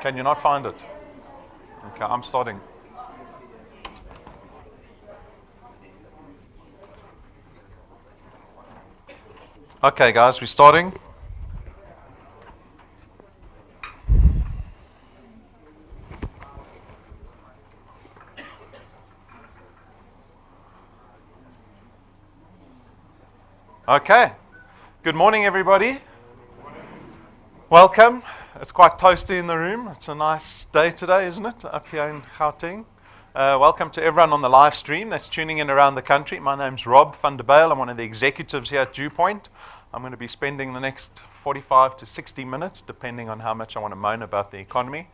Can you not find it? Okay, I'm starting. Okay, guys, we're starting. Okay. Good morning, everybody. Welcome. It's quite toasty in the room. It's a nice day today, isn't it? Up here in Gauteng. Welcome to everyone on the live stream that's tuning in around the country. My name's Rob van der Bijl. I'm one of the executives here at DuePoint. I'm going to be spending the next 45 to 60 minutes, depending on how much I want to moan about the economy,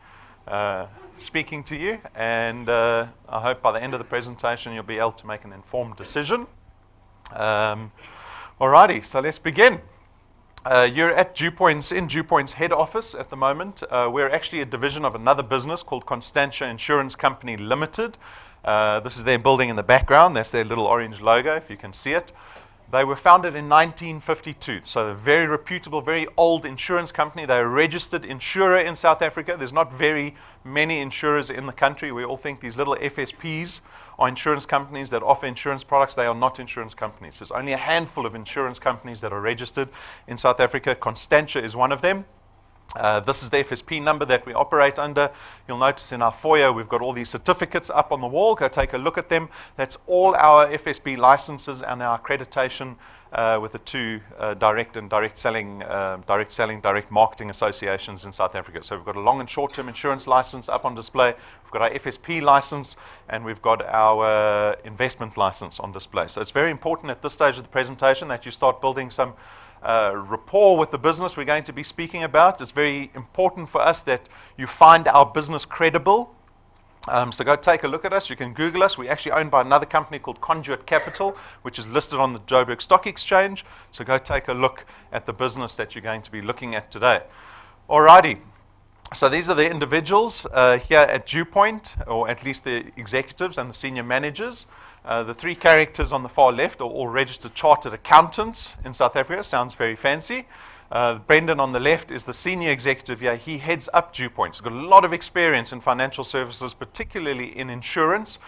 speaking to you. And I hope by the end of the presentation you'll be able to make an informed decision. Alrighty, so let's begin. You're at DuePoint's head office at the moment. We're actually a division of another business called Constantia Insurance Company Limited. This is their building in the background. That's their little orange logo, if you can see it. They were founded in 1952, so a very reputable, very old insurance company. They're a registered insurer in South Africa. There's not very many insurers in the country. We all think these little FSPs are insurance companies that offer insurance products. They are not insurance companies. There's only a handful of insurance companies that are registered in South Africa. Constantia is one of them. This is the FSP number that we operate under. You'll notice in our foyer we've got all these certificates up on the wall. Go take a look at them. That's all our FSP licenses and our accreditation with the two direct marketing associations in South Africa. So we've got a long and short-term insurance license up on display. We've got our FSP license, and we've got our investment license on display. So it's very important at this stage of the presentation that you start building some rapport with the business we're going to be speaking about. It's very important for us that you find our business credible. So go take a look at us. You can Google us. We're actually owned by another company called Conduit Capital, which is listed on the Joburg Stock Exchange. So go take a look at the business that you're going to be looking at today. Alrighty. So these are the individuals here at DuePoint, or at least the executives and the senior managers. The three characters on the far left are all registered chartered accountants in South Africa. Sounds very fancy. Brendan on the left is the senior executive here. He heads up DuePoint. He's got a lot of experience in financial services, particularly in insurance,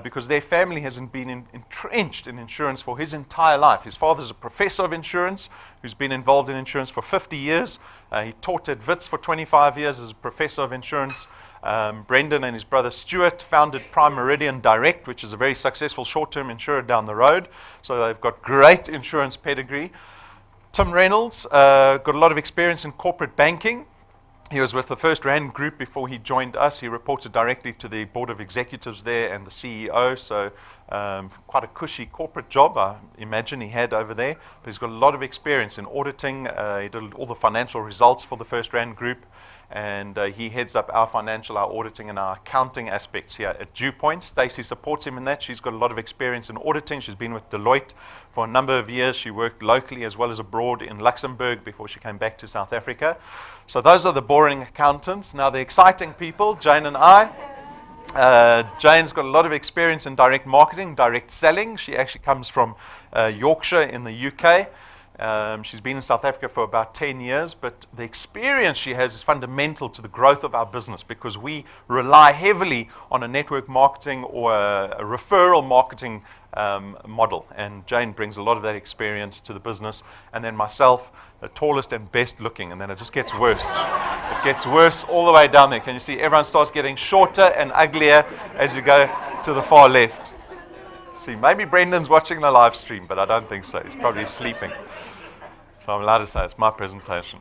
because their family has been entrenched in insurance for his entire life. His father's a professor of insurance who's been involved in insurance for 50 years. He taught at Wits for 25 years as a professor of insurance. Brendan and his brother Stuart founded Prime Meridian Direct, which is a very successful short-term insurer down the road. So they've got great insurance pedigree. Tim Reynolds got a lot of experience in corporate banking. He was with the First Rand Group before he joined us. He reported directly to the board of executives there and the CEO, so quite a cushy corporate job, I imagine he had over there. But he's got a lot of experience in auditing. He did all the financial results for the First Rand Group, and he heads up our financial, our auditing, and our accounting aspects here at DuePoint. Stacey supports him in that. She's got a lot of experience in auditing. She's been with Deloitte for a number of years. She worked locally as well as abroad in Luxembourg before she came back to South Africa. So those are the boring accountants. Now the exciting people, Jane and I. Jane's got a lot of experience in direct marketing, direct selling. She actually comes from Yorkshire in the UK. She's been in South Africa for about 10 years, but the experience she has is fundamental to the growth of our business because we rely heavily on a network marketing or a referral marketing model, and Jane brings a lot of that experience to the business. And then myself, the tallest and best looking, and then it just gets worse. It gets worse all the way down there. Can you see everyone starts getting shorter and uglier as you go to the far left? See, maybe Brendan's watching the live stream, but I don't think so. He's probably sleeping. So I'm allowed to say it's my presentation.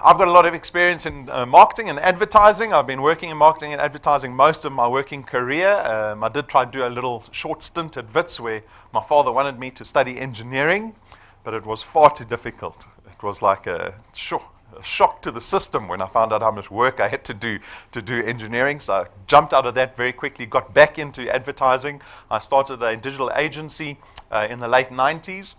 I've got a lot of experience in marketing and advertising. I've been working in marketing and advertising most of my working career. I did try to do a little short stint at Wits where my father wanted me to study engineering, but it was far too difficult. It was like a shock to the system when I found out how much work I had to do engineering. So I jumped out of that very quickly, got back into advertising. I started a digital agency in the late 90s.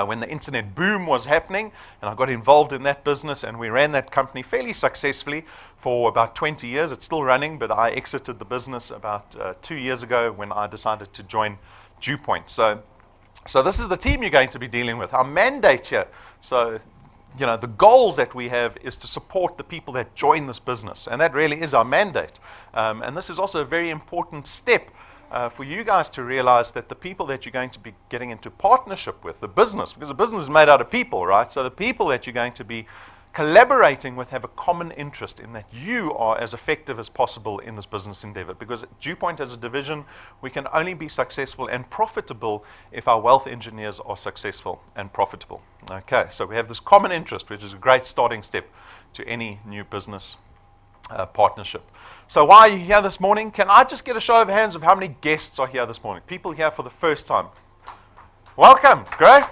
When the internet boom was happening, and I got involved in that business, and we ran that company fairly successfully for about 20 years. It's still running, but I exited the business about 2 years ago when I decided to join DuePoint. So this is the team you're going to be dealing with. Our mandate here, so the goals that we have is to support the people that join this business. And that really is our mandate. And this is also a very important step for you guys to realize that the people that you're going to be getting into partnership with, the business, because the business is made out of people, right? So the people that you're going to be collaborating with have a common interest in that you are as effective as possible in this business endeavor. Because DuePoint as a division, we can only be successful and profitable if our wealth engineers are successful and profitable. Okay, so we have this common interest, which is a great starting step to any new business partnership. So why are you here this morning? Can I just get a show of hands of how many guests are here this morning? People here for the first time. Welcome, great.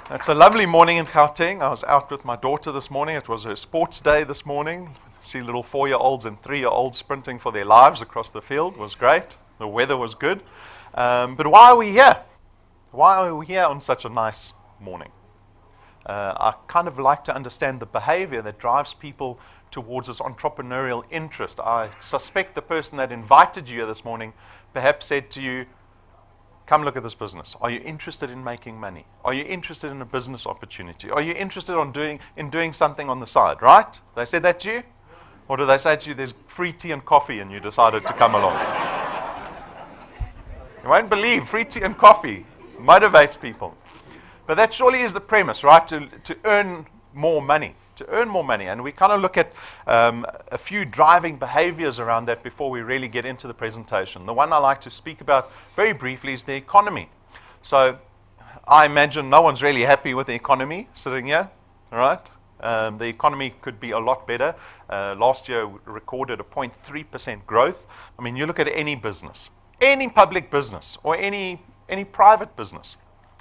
It's a lovely morning in Gauteng. I was out with my daughter this morning. It was her sports day this morning. See little 4-year-olds and 3-year-olds sprinting for their lives across the field. It was great. The weather was good. But why are we here? Why are we here on such a nice morning? I kind of like to understand the behavior that drives people towards this entrepreneurial interest. I suspect the person that invited you here this morning perhaps said to you, come look at this business. Are you interested in making money? Are you interested in a business opportunity? Are you interested in doing something on the side, right? They said that to you? Or do they say to you, there's free tea and coffee and you decided to come along? You won't believe, free tea and coffee motivates people. But that surely is the premise, right? To earn more money. To earn more money. And we kind of look at a few driving behaviors around that before we really get into the presentation. The one I like to speak about very briefly is the economy. So I imagine no one's really happy with the economy sitting here, all right? The economy could be a lot better. Last year we recorded a 0.3% growth. I mean, you look at any business, any public business or any private business,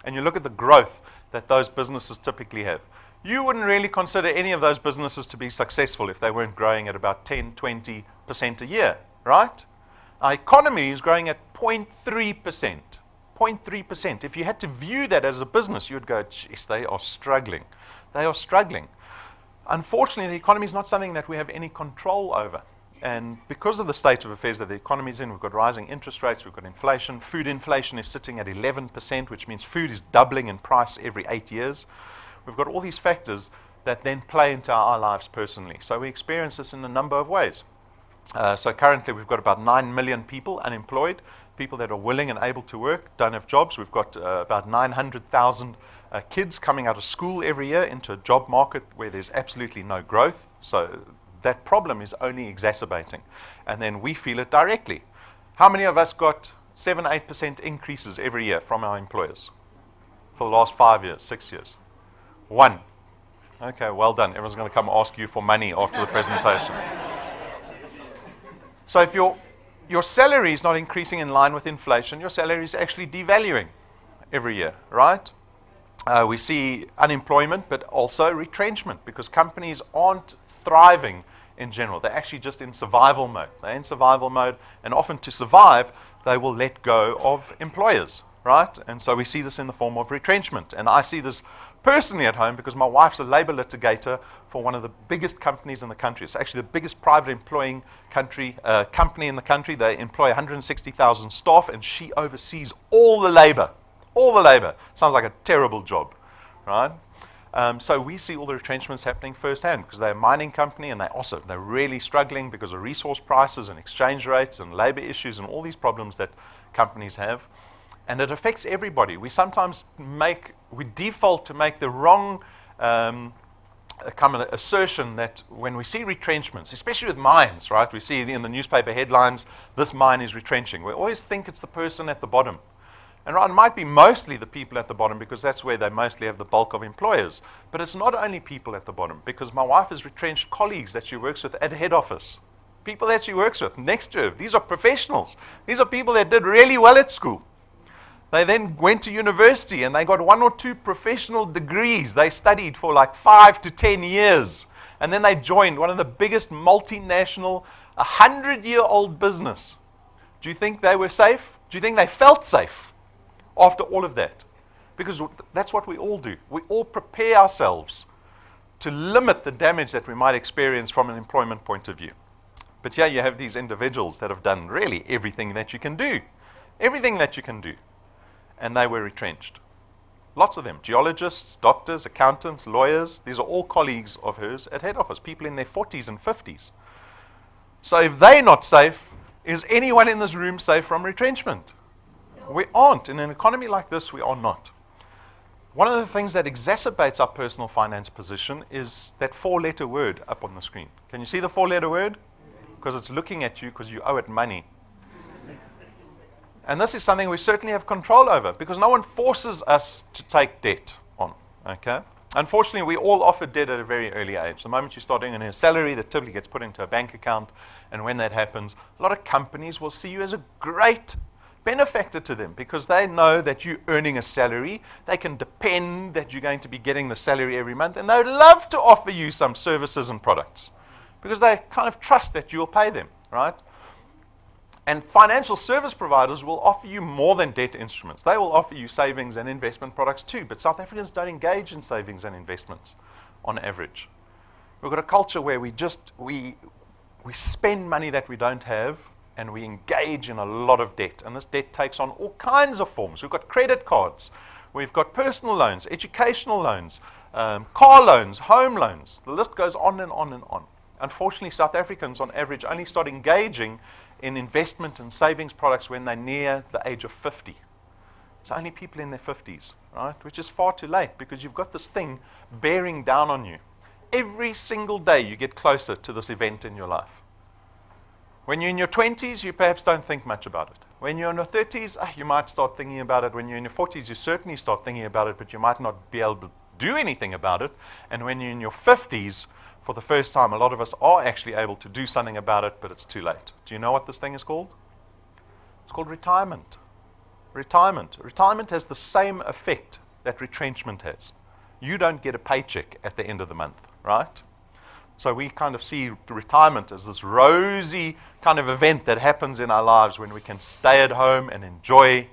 and you look at the growth that those businesses typically have. You wouldn't really consider any of those businesses to be successful if they weren't growing at about 10, 20% a year, right? Our economy is growing at 0.3%. 0.3%. If you had to view that as a business, you would go, geez, they are struggling. They are struggling. Unfortunately, the economy is not something that we have any control over. And because of the state of affairs that the economy is in, we've got rising interest rates, we've got inflation. Food inflation is sitting at 11%, which means food is doubling in price every 8 years. We've got all these factors that then play into our lives personally. So we experience this in a number of ways. So currently we've got about 9 million people unemployed, people that are willing and able to work, don't have jobs. We've got about 900,000 kids coming out of school every year into a job market where there's absolutely no growth. So that problem is only exacerbating. And then we feel it directly. How many of us got 7-8% increases every year from our employers for the last 5 years, 6 years? 1. Okay, well done. Everyone's going to come ask you for money after the presentation. So if your salary is not increasing in line with inflation, your salary is actually devaluing every year, right? We see unemployment, but also retrenchment because companies aren't thriving in general. They're actually just in survival mode. They're in survival mode, and often to survive, they will let go of employers, right? And so we see this in the form of retrenchment. And I see this personally at home because my wife's a labor litigator for one of the biggest companies in the country. It's actually the biggest private employing company in the country. They employ 160,000 staff, and she oversees all the labor. All the labor. Sounds like a terrible job, right? So we see all the retrenchments happening firsthand because they're a mining company, and they're really struggling because of resource prices and exchange rates and labor issues and all these problems that companies have. And it affects everybody. We sometimes default to make the wrong assertion that when we see retrenchments, especially with mines, right? We see in the newspaper headlines, this mine is retrenching. We always think it's the person at the bottom. And it might be mostly the people at the bottom because that's where they mostly have the bulk of employers. But it's not only people at the bottom because my wife has retrenched colleagues that she works with at head office. People that she works with next to her. These are professionals. These are people that did really well at school. They then went to university and they got 1 or 2 professional degrees. They studied for like 5 to 10 years. And then they joined one of the biggest multinational, 100-year-old business. Do you think they were safe? Do you think they felt safe after all of that? Because that's what we all do. We all prepare ourselves to limit the damage that we might experience from an employment point of view. But here you have these individuals that have done really everything that you can do. Everything that you can do. And they were retrenched. Lots of them. Geologists, doctors, accountants, lawyers. These are all colleagues of hers at head office, people in their 40s and 50s. So if they're not safe, is anyone in this room safe from retrenchment? We aren't. In an economy like this, we are not. One of the things that exacerbates our personal finance position is that four-letter word up on the screen. Can you see the four-letter word? Because it's looking at you because you owe it money. And this is something we certainly have control over because no one forces us to take debt on. Okay? Unfortunately, we all offer debt at a very early age. The moment you start earning a salary, that typically gets put into a bank account. And when that happens, a lot of companies will see you as a great benefactor to them because they know that you're earning a salary. They can depend that you're going to be getting the salary every month. And they would love to offer you some services and products because they kind of trust that you'll pay them, right? And financial service providers will offer you more than debt instruments. They will offer you savings and investment products too. But South Africans don't engage in savings and investments on average. We've got a culture where we spend money that we don't have and we engage in a lot of debt. And this debt takes on all kinds of forms. We've got credit cards. We've got personal loans, educational loans, car loans, home loans. The list goes on and on and on. Unfortunately, South Africans on average only start engaging in investment and savings products when they're near the age of 50. It's only people in their 50s, right? Which is far too late because you've got this thing bearing down on you. Every single day you get closer to this event in your life. When you're in your 20s, you perhaps don't think much about it. When you're in your 30s, you might start thinking about it. When you're in your 40s, you certainly start thinking about it, but you might not be able to do anything about it. And when you're in your 50s, for the first time, a lot of us are actually able to do something about it, but it's too late. Do you know what this thing is called? It's called retirement. Retirement. Retirement has the same effect that retrenchment has. You don't get a paycheck at the end of the month, right? So we kind of see retirement as this rosy kind of event that happens in our lives when we can stay at home and enjoy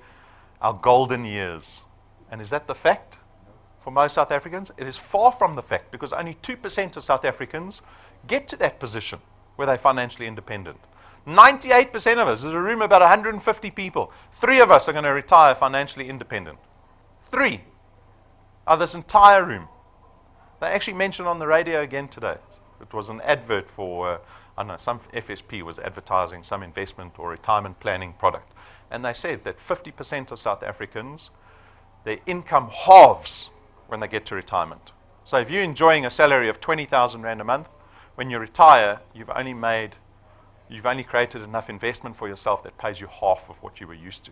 our golden years. And is that the fact? For most South Africans, it is far from the fact because only 2% of South Africans get to that position where they're financially independent. 98% of us, there's a room of about 150 people, 3 of us are going to retire financially independent. 3 of this entire room. They actually mentioned on the radio again today. It was an advert for, I don't know, some FSP was advertising some investment or retirement planning product. And they said that 50% of South Africans, their income halves when they get to retirement. So if you're enjoying a salary of 20,000 Rand a month, when you retire, you've only created enough investment for yourself that pays you half of what you were used to.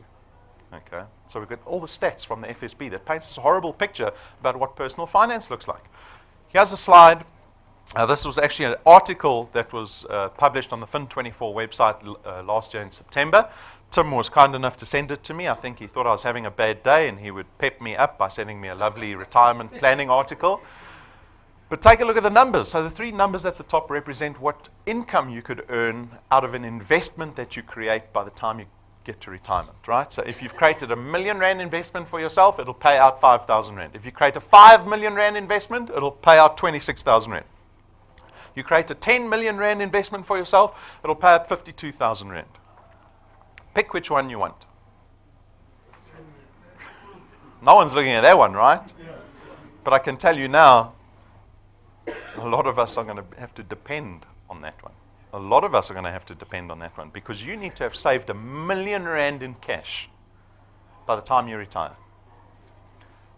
Okay? So we've got all the stats from the FSB that paints this horrible picture about what personal finance looks like. Here's a slide. This was actually an article that was published on the Fin24 website last year in September. Tim was kind enough to send it to me. I think he thought I was having a bad day and he would pep me up by sending me a lovely retirement planning article. But take a look at the numbers. So the 3 numbers at the top represent what income you could earn out of an investment that you create by the time you get to retirement, right? So if you've created a R1 million investment for yourself, it'll pay out 5,000 Rand. If you create a 5 million Rand investment, it'll pay out 26,000 Rand. You create a 10 million Rand investment for yourself, it'll pay out 52,000 Rand. Pick which one you want. No one's looking at that one, right? But I can tell you now, a lot of us are going to have to depend on that one. A lot of us are going to have to depend on that one because you need to have saved R1 million in cash by the time you retire.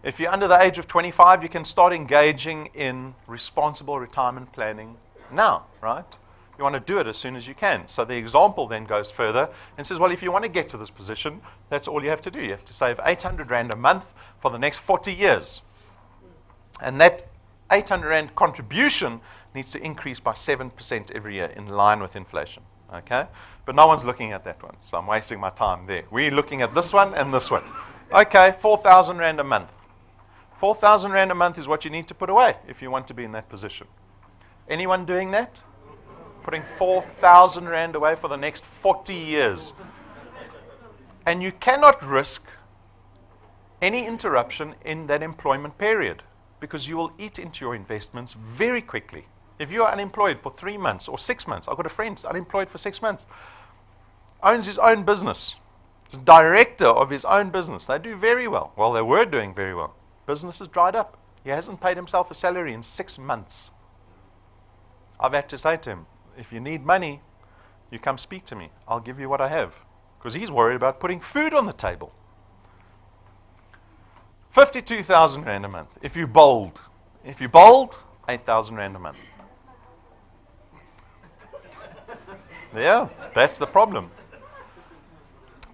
If you're under the age of 25, you can start engaging in responsible retirement planning now, right? You want to do it as soon as you can. So the example then goes further and says, well, if you want to get to this position, that's all you have to do. You have to save 800 Rand a month for the next 40 years. And that 800 Rand contribution needs to increase by 7% every year in line with inflation. Okay? But no one's looking at that one, so I'm wasting my time there. We're looking at this one and this one. Okay, 4,000 Rand a month. 4,000 Rand a month is what you need to put away if you want to be in that position. Anyone doing that? Putting 4,000 Rand away for the next 40 years. And you cannot risk any interruption in that employment period because you will eat into your investments very quickly. If you are unemployed for 3 months or 6 months, I've got a friend who's unemployed for 6 months, owns his own business, is director of his own business. They do very well. Well, they were doing very well. Business has dried up. He hasn't paid himself a salary in 6 months. I've had to say to him, if you need money, you come speak to me. I'll give you what I have. Because he's worried about putting food on the table. 52,000 rand a month. If you're bold, 8,000 rand a month. Yeah, that's the problem.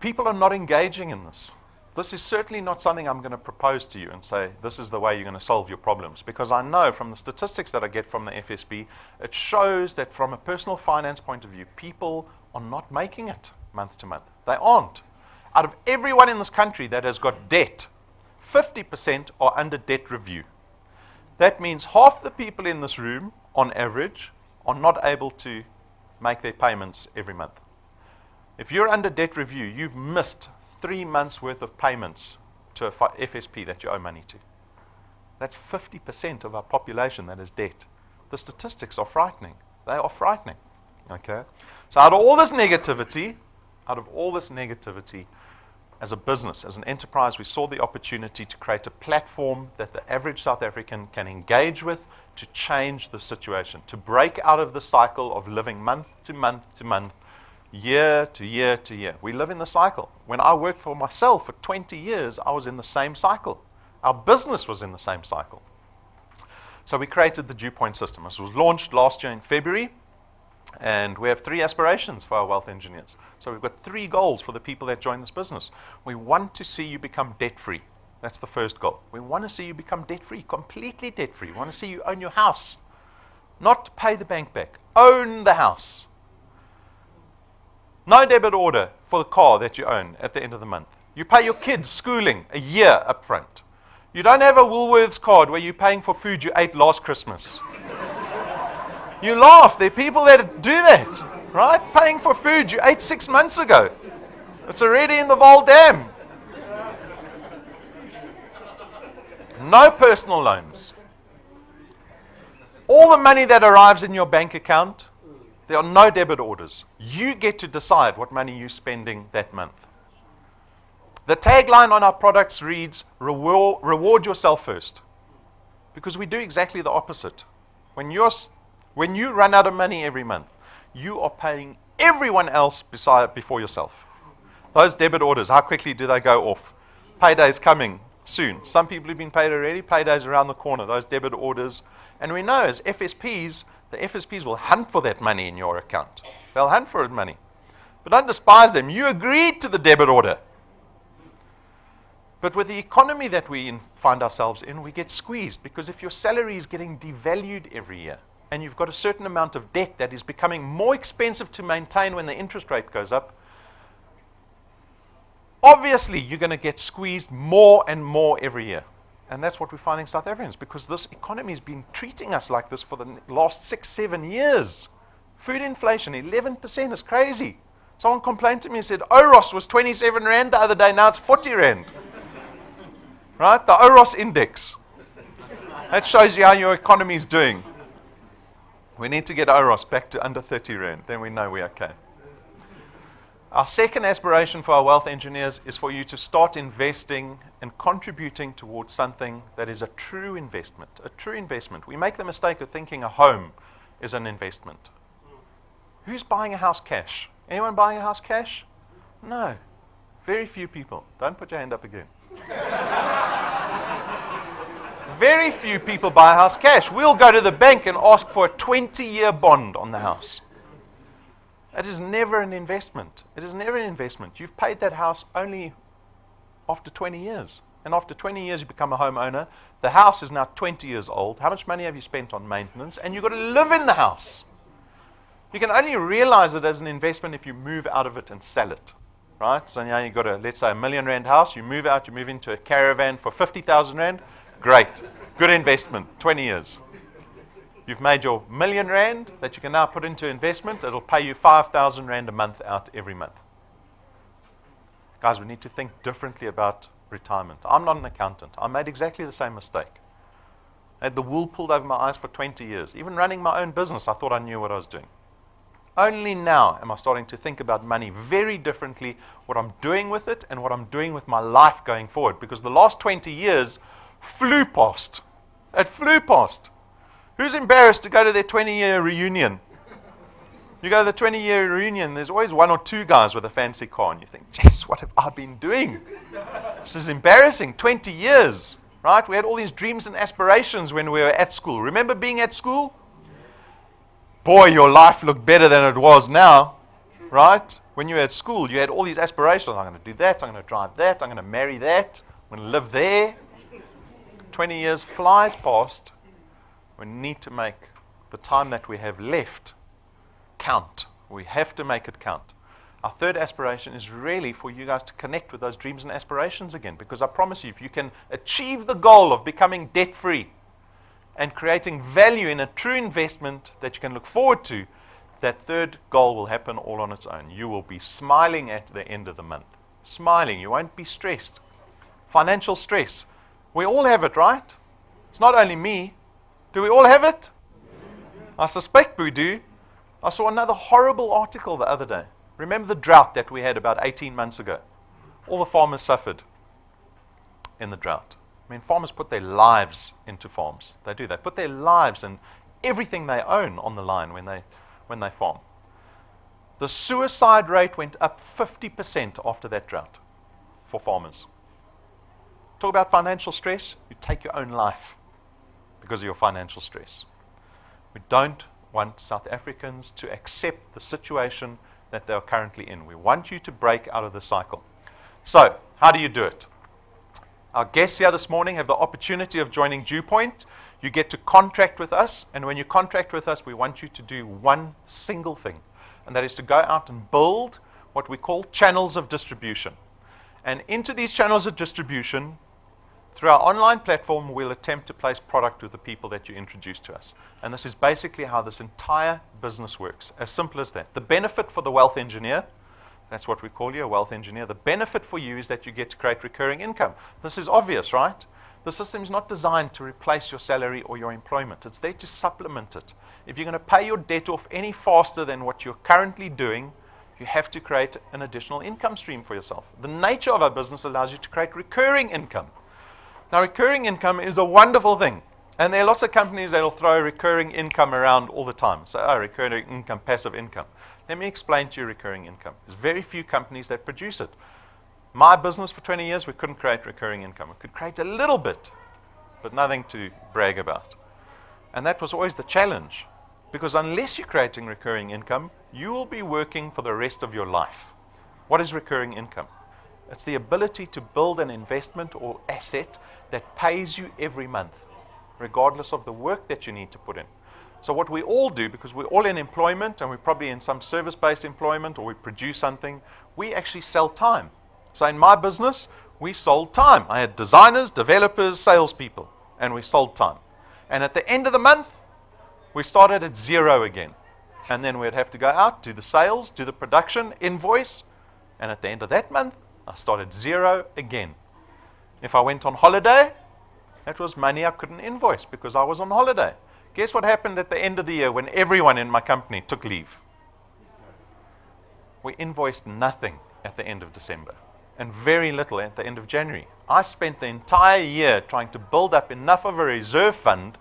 People are not engaging in this. This is certainly not something I'm going to propose to you and say, this is the way you're going to solve your problems. Because I know from the statistics that I get from the FSB, it shows that from a personal finance point of view, people are not making it month to month. They aren't. Out of everyone in this country that has got debt, 50% are under debt review. That means half the people in this room, on average, are not able to make their payments every month. If you're under debt review, you've missed 3 months worth of payments to a FSP that you owe money to. That's 50% of our population that is debt. The statistics are frightening. They are frightening. Okay? So out of all this negativity, as a business, as an enterprise, we saw the opportunity to create a platform that the average South African can engage with to change the situation, to break out of the cycle of living month to month to month, year to year to year. We live in the cycle. When I worked for myself for 20 years, I was in the same cycle. Our business was in the same cycle. So we created the DuePoint system. This was launched last year in February, and we have 3 aspirations for our wealth engineers. So we've got 3 goals for the people that join this business. We want to see you become debt-free. That's the first goal. We want to see you become debt-free, completely debt-free. We want to see you own your house. Not pay the bank back. Own the house. No debit order for the car that you own at the end of the month. You pay your kids' schooling a year up front. You don't have a Woolworths card where you're paying for food you ate last Christmas. You laugh. There are people that do that, right? Paying for food you ate 6 months ago. It's already in the Vaal Dam. No personal loans. All the money that arrives in your bank account, there are no debit orders. You get to decide what money you're spending that month. The tagline on our products reads, reward yourself first. Because we do exactly the opposite. When you run out of money every month, you are paying everyone else before yourself. Those debit orders, how quickly do they go off? Payday's coming soon. Some people have been paid already. Payday's around the corner. Those debit orders. And we know as FSPs, the FSPs will hunt for that money in your account. They'll hunt for that money. But don't despise them. You agreed to the debit order. But with the economy that we find ourselves in, we get squeezed. Because if your salary is getting devalued every year, and you've got a certain amount of debt that is becoming more expensive to maintain when the interest rate goes up, obviously you're going to get squeezed more and more every year. And that's what we're finding South Africans, because this economy has been treating us like this for the last 6, 7 years. Food inflation, 11% is crazy. Someone complained to me and said, Oros was 27 Rand the other day, now it's 40 Rand. Right? The Oros index. That shows you how your economy is doing. We need to get Oros back to under 30 Rand, then we know we're okay. Our second aspiration for our wealth engineers is for you to start investing and contributing towards something that is a true investment. A true investment. We make the mistake of thinking a home is an investment. Who's buying a house cash? Anyone buying a house cash? No. Very few people. Don't put your hand up again. Very few people buy a house cash. We'll go to the bank and ask for a 20-year bond on the house. It is never an investment. It is never an investment. You've paid that house only after 20 years. And after 20 years, you become a homeowner. The house is now 20 years old. How much money have you spent on maintenance? And you've got to live in the house. You can only realize it as an investment if you move out of it and sell it. Right? So now you've got a, let's say, R1 million house. You move out, you move into a caravan for 50,000 Rand. Great. Good investment. 20 years. You've made your R1 million that you can now put into investment. It'll pay you 5,000 Rand a month out every month. Guys, we need to think differently about retirement. I'm not an accountant. I made exactly the same mistake. I had the wool pulled over my eyes for 20 years. Even running my own business, I thought I knew what I was doing. Only now am I starting to think about money very differently, what I'm doing with it and what I'm doing with my life going forward. Because the last 20 years, flew past. It flew past. Who's embarrassed to go to their 20-year reunion? You go to the 20-year reunion, there's always one or two guys with a fancy car, and you think, Jess, what have I been doing? This is embarrassing. 20 years, right? We had all these dreams and aspirations when we were at school. Remember being at school? Boy, your life looked better than it was now, right? When you were at school, you had all these aspirations. I'm going to do that, I'm going to drive that, I'm going to marry that, I'm going to live there. 20 years flies past. We need to make the time that we have left count. We have to make it count. Our third aspiration is really for you guys to connect with those dreams and aspirations again, because I promise you, if you can achieve the goal of becoming debt-free and creating value in a true investment that you can look forward to, that third goal will happen all on its own. You will be smiling at the end of the month. Smiling. You won't be stressed. Financial stress. We all have it, right? It's not only me. Do we all have it? I suspect we do. I saw another horrible article the other day. Remember the drought that we had about 18 months ago? All the farmers suffered in the drought. I mean, farmers put their lives into farms. They do. They put their lives and everything they own on the line when they farm. The suicide rate went up 50% after that drought for farmers. Talk about financial stress. You take your own life because of your financial stress. We don't want South Africans to accept the situation that they are currently in. We want you to break out of the cycle. So, how do you do it? Our guests here this morning have the opportunity of joining DuePoint. You get to contract with us, and when you contract with us, we want you to do one single thing, and that is to go out and build what we call channels of distribution. And into these channels of distribution, through our online platform, we'll attempt to place product with the people that you introduce to us. And this is basically how this entire business works. As simple as that. The benefit for the wealth engineer, that's what we call you, a wealth engineer. The benefit for you is that you get to create recurring income. This is obvious, right? The system is not designed to replace your salary or your employment. It's there to supplement it. If you're going to pay your debt off any faster than what you're currently doing, you have to create an additional income stream for yourself. The nature of our business allows you to create recurring income. Now, recurring income is a wonderful thing. And there are lots of companies that will throw recurring income around all the time. So, recurring income, passive income. Let me explain to you recurring income. There's very few companies that produce it. My business for 20 years, we couldn't create recurring income. We could create a little bit, but nothing to brag about. And that was always the challenge. Because unless you're creating recurring income, you will be working for the rest of your life. What is recurring income? It's the ability to build an investment or asset that pays you every month, regardless of the work that you need to put in. So what we all do, because we're all in employment and we're probably in some service-based employment or we produce something, we actually sell time. So in my business, we sold time. I had designers, developers, salespeople, and we sold time. And at the end of the month, we started at zero again. And then we'd have to go out, do the sales, do the production, invoice, and at the end of that month, I started zero again. If I went on holiday, that was money I couldn't invoice because I was on holiday. Guess what happened at the end of the year when everyone in my company took leave? We invoiced nothing at the end of December and very little at the end of January. I spent the entire year trying to build up enough of a reserve fund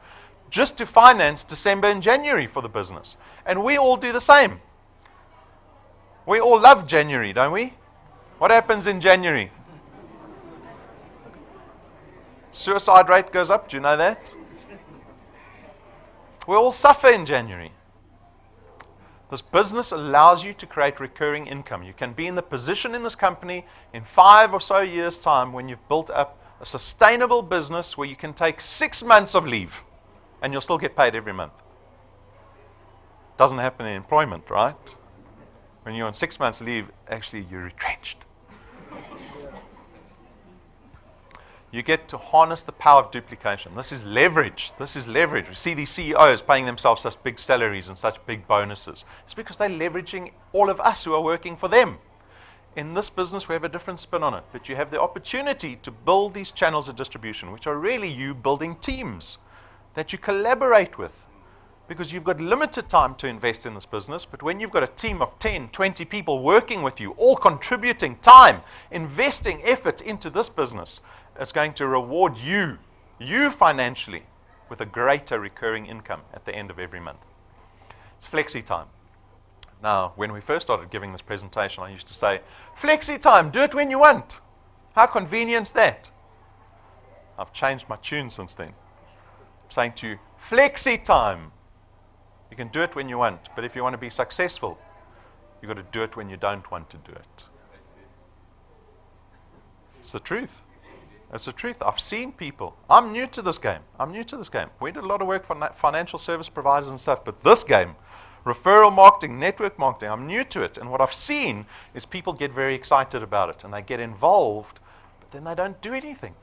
just to finance December and January for the business. And we all do the same. We all love January, don't we? What happens in January? Suicide rate goes up. Do you know that? We all suffer in January. This business allows you to create recurring income. You can be in the position in this company in 5 or so years' time when you've built up a sustainable business where you can take 6 months of leave and you'll still get paid every month. Doesn't happen in employment, right? When you're on 6 months leave, actually you're retrenched. You get to harness the power of duplication. This is leverage. This is leverage. We see these CEOs paying themselves such big salaries and such big bonuses. It's because they're leveraging all of us who are working for them. In this business, we have a different spin on it. But you have the opportunity to build these channels of distribution, which are really you building teams that you collaborate with. Because you've got limited time to invest in this business, but when you've got a team of 10, 20 people working with you, all contributing time, investing effort into this business, it's going to reward you you financially with a greater recurring income at the end of every month. It's flexi time. Now, when we first started giving this presentation, I used to say, flexi time, do it when you want. How convenient that? I've changed my tune since then. I'm saying to you, flexi time. You can do it when you want, but if you want to be successful, you've got to do it when you don't want to do it. It's the truth. It's the truth. I've seen people. I'm new to this game. We did a lot of work for financial service providers and stuff, but this game, referral marketing, network marketing, I'm new to it. And what I've seen is people get very excited about it, and they get involved, but then they don't do anything.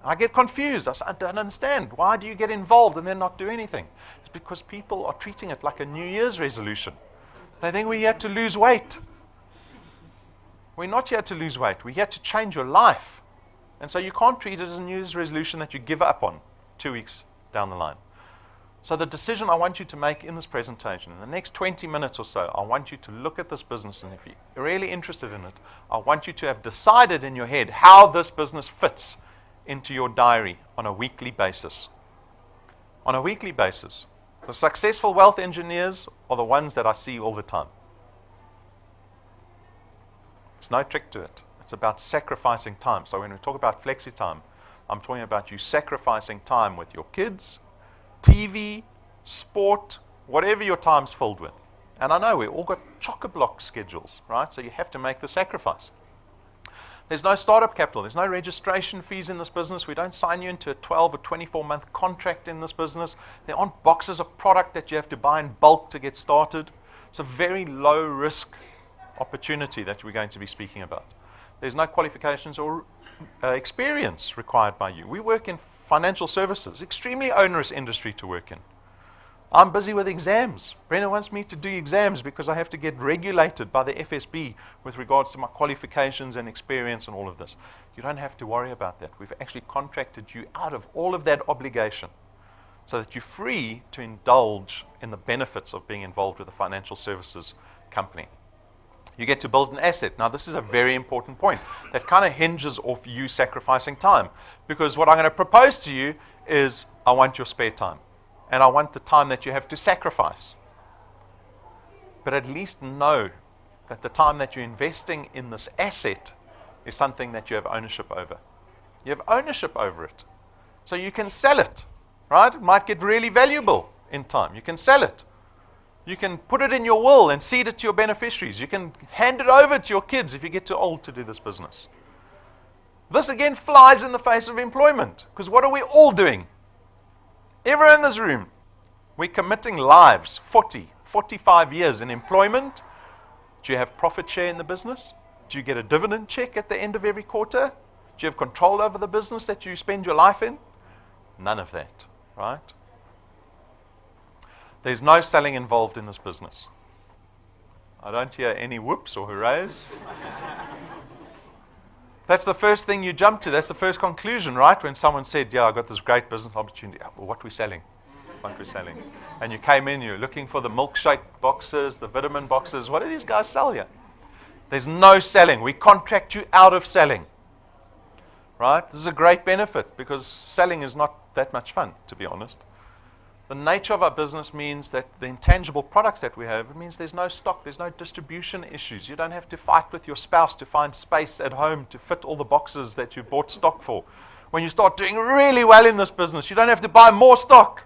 I get confused. I say, I don't understand. Why do you get involved and then not do anything? It's because people are treating it like a New Year's resolution. They think we're here to lose weight. We're not here to lose weight. We're here to change your life. And so you can't treat it as a New Year's resolution that you give up on 2 weeks down the line. So the decision I want you to make in this presentation, in the next 20 minutes or so, I want you to look at this business, and if you're really interested in it, I want you to have decided in your head how this business fits into your diary on a weekly basis. On a weekly basis. The successful wealth engineers are the ones that I see all the time. There's no trick to it. It's about sacrificing time. So when we talk about flexi time, I'm talking about you sacrificing time with your kids, TV, sport, whatever your time's filled with. And I know we've all got chock-a-block schedules, right? So you have to make the sacrifice. There's no startup capital. There's no registration fees in this business. We don't sign you into a 12 or 24-month contract in this business. There aren't boxes of product that you have to buy in bulk to get started. It's a very low-risk opportunity that we're going to be speaking about. There's no qualifications or experience required by you. We work in financial services, extremely onerous industry to work in. I'm busy with exams. Brendan wants me to do exams because I have to get regulated by the FSB with regards to my qualifications and experience and all of this. You don't have to worry about that. We've actually contracted you out of all of that obligation so that you're free to indulge in the benefits of being involved with a financial services company. You get to build an asset. Now, this is a very important point that kind of hinges off you sacrificing time, because what I'm going to propose to you is I want your spare time. And I want the time that you have to sacrifice. But at least know that the time that you're investing in this asset is something that you have ownership over. You have ownership over it. So you can sell it, right? It might get really valuable in time. You can sell it. You can put it in your will and cede it to your beneficiaries. You can hand it over to your kids if you get too old to do this business. This again flies in the face of employment, because what are we all doing? Everyone in this room, we're committing lives, 40, 45 years in employment. Do you have profit share in the business? Do you get a dividend check at the end of every quarter? Do you have control over the business that you spend your life in? None of that, right? There's no selling involved in this business. I don't hear any whoops or hoorays. That's the first thing you jump to. That's the first conclusion, right? When someone said, yeah, I got this great business opportunity. Well, what are we selling? What are we selling? And you came in, you're looking for the milkshake boxes, the vitamin boxes. What do these guys sell you? There's no selling. We contract you out of selling, right? This is a great benefit because selling is not that much fun, to be honest. The nature of our business means that the intangible products that we have, it means there's no stock, there's no distribution issues. You don't have to fight with your spouse to find space at home to fit all the boxes that you bought stock for. When you start doing really well in this business, you don't have to buy more stock.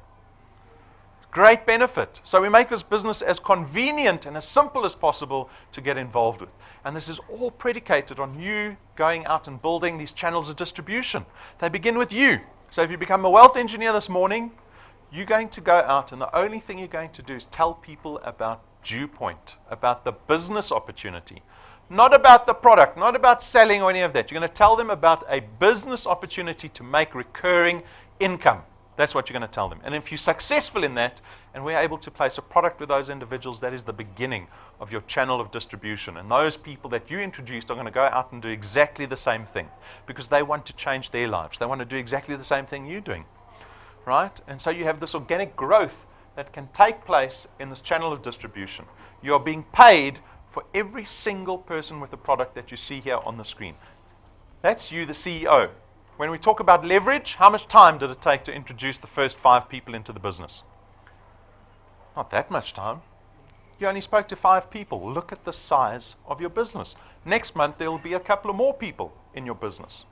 Great benefit. So we make this business as convenient and as simple as possible to get involved with. And this is all predicated on you going out and building these channels of distribution. They begin with you. So if you become a wealth engineer this morning, you're going to go out, and the only thing you're going to do is tell people about DuePoint, about the business opportunity. Not about the product, not about selling or any of that. You're going to tell them about a business opportunity to make recurring income. That's what you're going to tell them. And if you're successful in that, and we're able to place a product with those individuals, that is the beginning of your channel of distribution. And those people that you introduced are going to go out and do exactly the same thing because they want to change their lives. They want to do exactly the same thing you're doing. Right? And so you have this organic growth that can take place in this channel of distribution. You are being paid for every single person with the product that you see here on the screen. That's you, the CEO. When we talk about leverage, how much time did it take to introduce the first 5 people into the business? Not that much time. You only spoke to 5 people. Look at the size of your business. Next month, there will be a couple of more people in your business.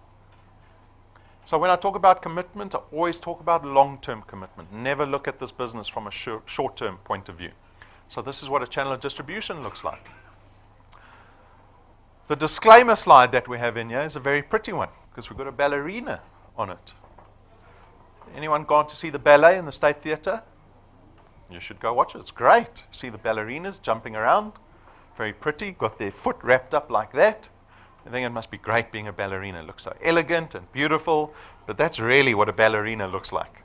So when I talk about commitment, I always talk about long-term commitment. Never look at this business from a short-term point of view. So this is what a channel of distribution looks like. The disclaimer slide that we have in here is a very pretty one because we've got a ballerina on it. Anyone gone to see the ballet in the State Theatre? You should go watch it. It's great. See the ballerinas jumping around. Very pretty. Got their foot wrapped up like that. I think it must be great being a ballerina. It looks so elegant and beautiful. But that's really what a ballerina looks like.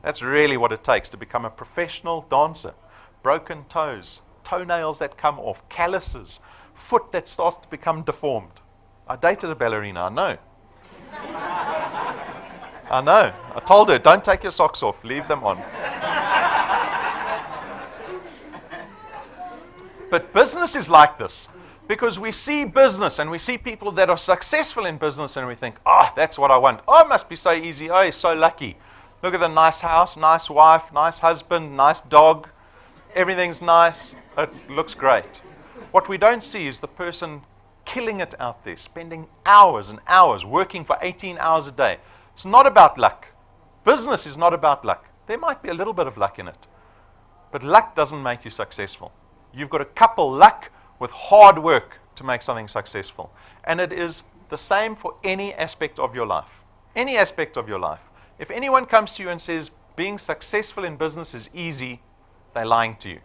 That's really what it takes to become a professional dancer. Broken toes, toenails that come off, calluses, foot that starts to become deformed. I dated a ballerina, I know. I know. I told her, don't take your socks off, leave them on. But business is like this because we see business and we see people that are successful in business and we think, oh, that's what I want. Oh, it must be so easy. Oh, he's so lucky. Look at the nice house, nice wife, nice husband, nice dog. Everything's nice. It looks great. What we don't see is the person killing it out there, spending hours and hours working for 18 hours a day. It's not about luck. Business is not about luck. There might be a little bit of luck in it, but luck doesn't make you successful. You've got to couple luck with hard work to make something successful. And it is the same for any aspect of your life. Any aspect of your life. If anyone comes to you and says being successful in business is easy, they're lying to you.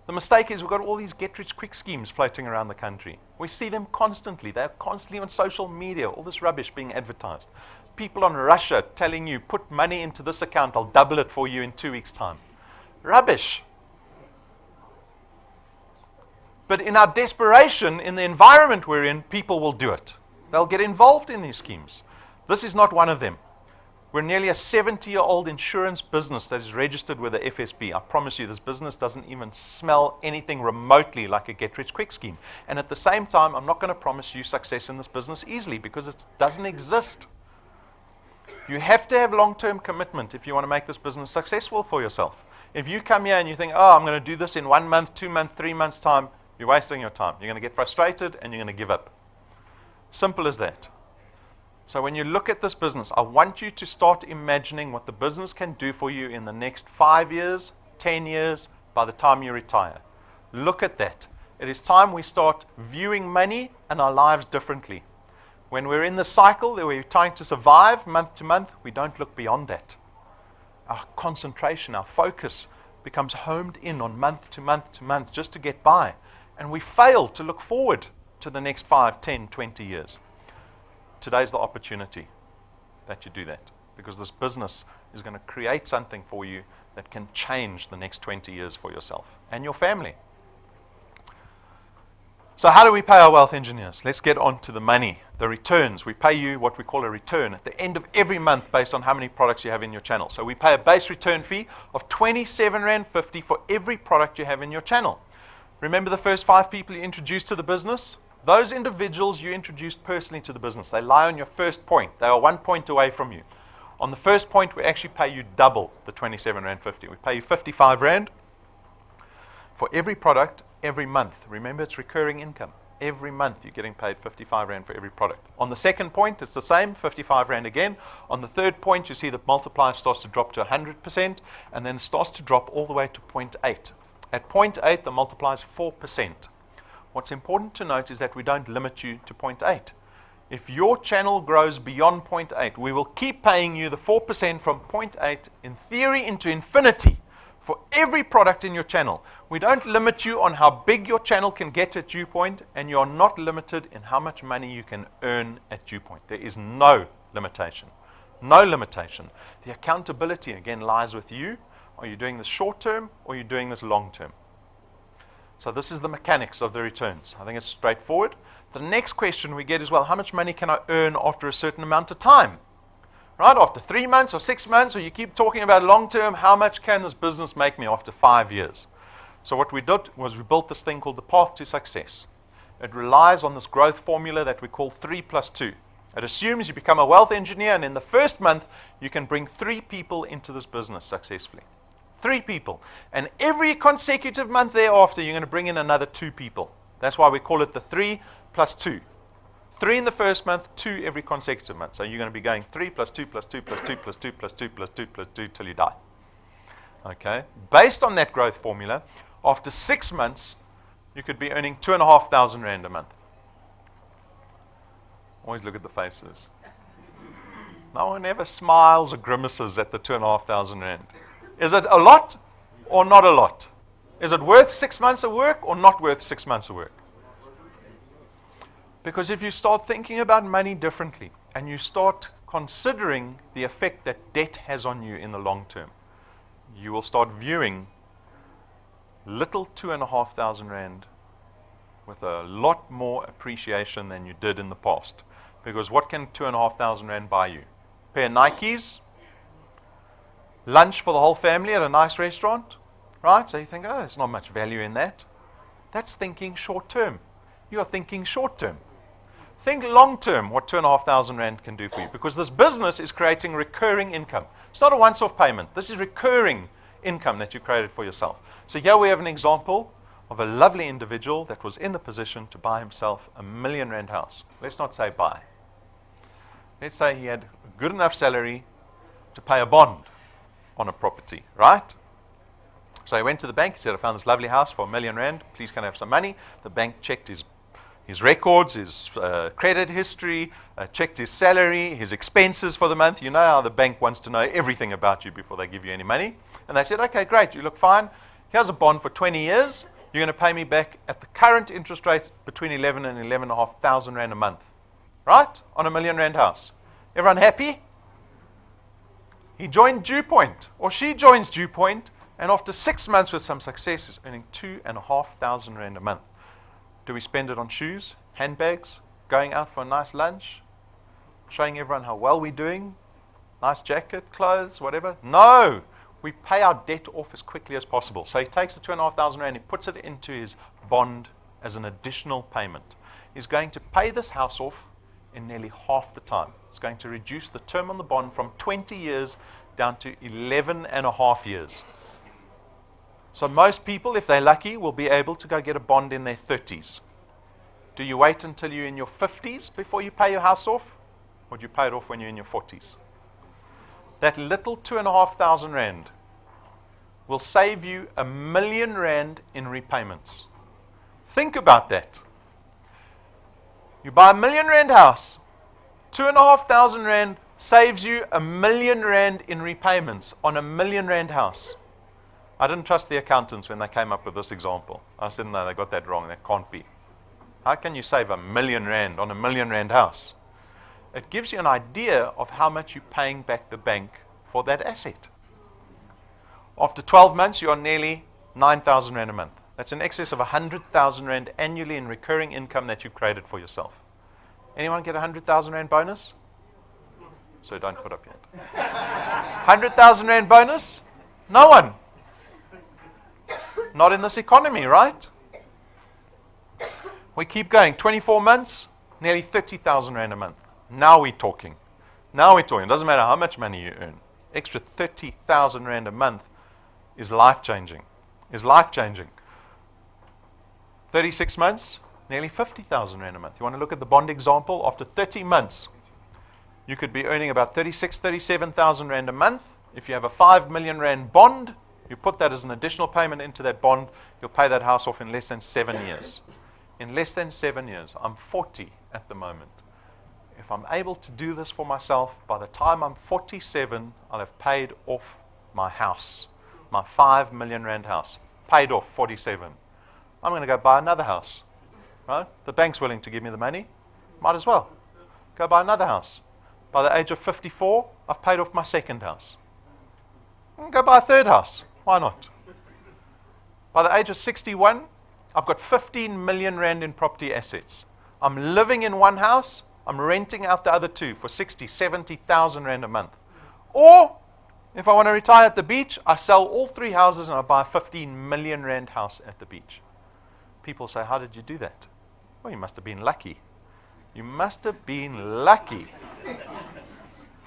The mistake is we've got all these get-rich-quick schemes floating around the country. We see them constantly. They're constantly on social media, all this rubbish being advertised. People on Russia telling you, put money into this account, I'll double it for you in 2 weeks' time. Rubbish. But in our desperation, in the environment we're in, people will do it. They'll get involved in these schemes. This is not one of them. We're nearly a 70-year-old insurance business that is registered with the FSB. I promise you, this business doesn't even smell anything remotely like a get-rich-quick scheme. And at the same time, I'm not going to promise you success in this business easily because it doesn't exist. You have to have long-term commitment if you want to make this business successful for yourself. If you come here and you think, oh, I'm going to do this in 1 month, 2 months, 3 months' time, you're wasting your time. You're going to get frustrated and you're going to give up. Simple as that. So when you look at this business, I want you to start imagining what the business can do for you in the next 5 years, 10 years, by the time you retire. Look at that. It is time we start viewing money and our lives differently. When we're in the cycle that we're trying to survive month to month, we don't look beyond that. Our concentration, our focus becomes homed in on month to month to month just to get by. And we fail to look forward to the next 5, 10, 20 years. Today's the opportunity that you do that because this business is going to create something for you that can change the next 20 years for yourself and your family. So how do we pay our wealth engineers? Let's get on to the money, the returns. We pay you what we call a return at the end of every month based on how many products you have in your channel. So we pay a base return fee of R27.50 for every product you have in your channel. Remember the first 5 people you introduced to the business? Those individuals you introduced personally to the business, they lie on your first point. They are 1 point away from you. On the first point, we actually pay you double the R27.50. We pay you R55 for every product every month. Remember, it's recurring income. Every month you're getting paid R55 for every product. On the second point, it's the same, R55 again. On the third point, you see the multiplier starts to drop to 100%, and then it starts to drop all the way to 0.8. At 0.8, the multiplier is 4%. What's important to note is that we don't limit you to 0.8. If your channel grows beyond 0.8, we will keep paying you the 4% from 0.8 in theory into infinity for every product in your channel. We don't limit you on how big your channel can get at DuePoint, and you're not limited in how much money you can earn at DuePoint. There is no limitation. No limitation. The accountability, again, lies with you. Are you doing this short term or are you doing this long term? So this is the mechanics of the returns. I think it's straightforward. The next question we get is, well, how much money can I earn after a certain amount of time? Right? After 3 months or 6 months, or you keep talking about long term, how much can this business make me after 5 years? So what we did was we built this thing called the path to success. It relies on this growth formula that we call 3 + 2. It assumes you become a wealth engineer, and in the first month, you can bring 3 people into this business successfully. 3 people. And every consecutive month thereafter, you're going to bring in another 2 people. That's why we call it the 3 plus 2. 3 in the first month, 2 every consecutive month. So you're going to be going 3 plus 2 plus 2 plus 2 plus 2 plus 2 plus 2 plus 2 till you die. Okay? Based on that growth formula, after 6 months, you could be earning 2,500 rand a month. Always look at the faces. No one ever smiles or grimaces at the 2,500 rand. Is it a lot or not a lot? Is it worth 6 months of work or not worth 6 months of work? Because if you start thinking about money differently and you start considering the effect that debt has on you in the long term, you will start viewing little 2,500 rand with a lot more appreciation than you did in the past. Because what can 2,500 rand buy you? A pair of Nikes, lunch for the whole family at a nice restaurant, right? So you think, oh, there's not much value in that. That's thinking short term. You are thinking short term. Think long term what 2,500 rand can do for you. Because this business is creating recurring income. It's not a once-off payment. This is recurring income that you created for yourself. So here we have an example of a lovely individual that was in the position to buy himself a 1 million rand house. Let's not say buy. Let's say he had a good enough salary to pay a bond on a property, right? So he went to the bank. He said, I found this lovely house for 1 million rand. Please can I have some money? The bank checked his records, his credit history, checked his salary, his expenses for the month. You know how the bank wants to know everything about you before they give you any money. And they said, okay, great, you look fine. Here's a bond for 20 years. You're going to pay me back at the current interest rate between 11 and 11,500 rand a month. Right? On a 1 million rand house. Everyone happy? He joined DuePoint, or she joins DuePoint, and after 6 months with some success is earning 2,500 rand a month. Do we spend it on shoes, handbags, going out for a nice lunch, showing everyone how well we're doing, nice jacket, clothes, whatever? No! We pay our debt off as quickly as possible. So he takes the 2,500 rand, he puts it into his bond as an additional payment. He's going to pay this house off in nearly half the time. It's going to reduce the term on the bond from 20 years down to 11 and a half years. So most people, if they're lucky, will be able to go get a bond in their 30s. Do you wait until you're in your 50s before you pay your house off? Or do you pay it off when you're in your 40s? That little 2,500 rand will save you 1 million rand in repayments. Think about that. You buy a 1 million rand house, 2,500 rand saves you 1 million rand in repayments on a 1 million rand house. I didn't trust the accountants when they came up with this example. I said, no, they got that wrong. That can't be. How can you save 1 million rand on a 1 million rand house? It gives you an idea of how much you're paying back the bank for that asset. After 12 months, you're on nearly 9,000 rand a month. That's in excess of 100,000 rand annually in recurring income that you've created for yourself. Anyone get a 100,000 rand bonus? So don't put up yet. 100,000 rand bonus? No one. Not in this economy, right? We keep going. 24 months, nearly 30,000 rand a month. Now we're talking. Now we're talking. It doesn't matter how much money you earn. Extra 30,000 rand a month is life-changing. Is life-changing. 36 months, nearly 50,000 rand a month. You want to look at the bond example? After 30 months, you could be earning about 36, 37,000 rand a month. If you have a 5 million rand bond, you put that as an additional payment into that bond, you'll pay that house off in less than 7 years. In less than 7 years. I'm 40 at the moment. If I'm able to do this for myself, by the time I'm 47, I'll have paid off my house. My 5 million rand house. Paid off, 47. I'm going to go buy another house. Right? The bank's willing to give me the money. Might as well. Go buy another house. By the age of 54, I've paid off my second house. Go buy a third house. Why not? By the age of 61, I've got 15 million rand in property assets. I'm living in one house. I'm renting out the other two for 60, 70,000 rand a month. Or, if I want to retire at the beach, I sell all 3 houses and I buy a 15 million rand house at the beach. People say, how did you do that? Well, you must have been lucky. You must have been lucky.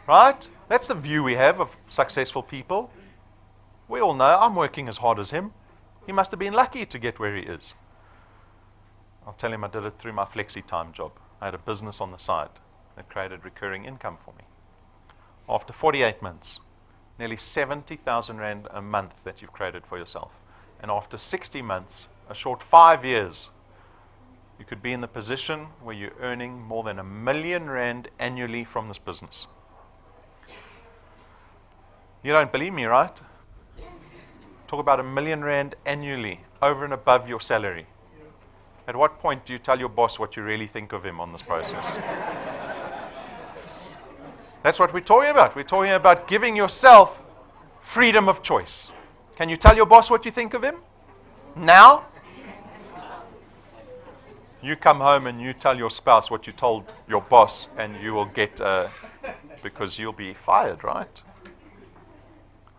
Right? That's the view we have of successful people. We all know I'm working as hard as him. He must have been lucky to get where he is. I'll tell him I did it through my flexi-time job. I had a business on the side that created recurring income for me. After 48 months, nearly 70,000 Rand a month that you've created for yourself. And after 60 months, a short 5 years, you could be in the position where you're earning more than R1 million annually from this business. You don't believe me, right? Talk about R1 million annually, over and above your salary. At what point do you tell your boss what you really think of him on this process? That's what we're talking about. We're talking about giving yourself freedom of choice. Can you tell your boss what you think of him? Now? You come home and you tell your spouse what you told your boss, and you will get, because you'll be fired, right?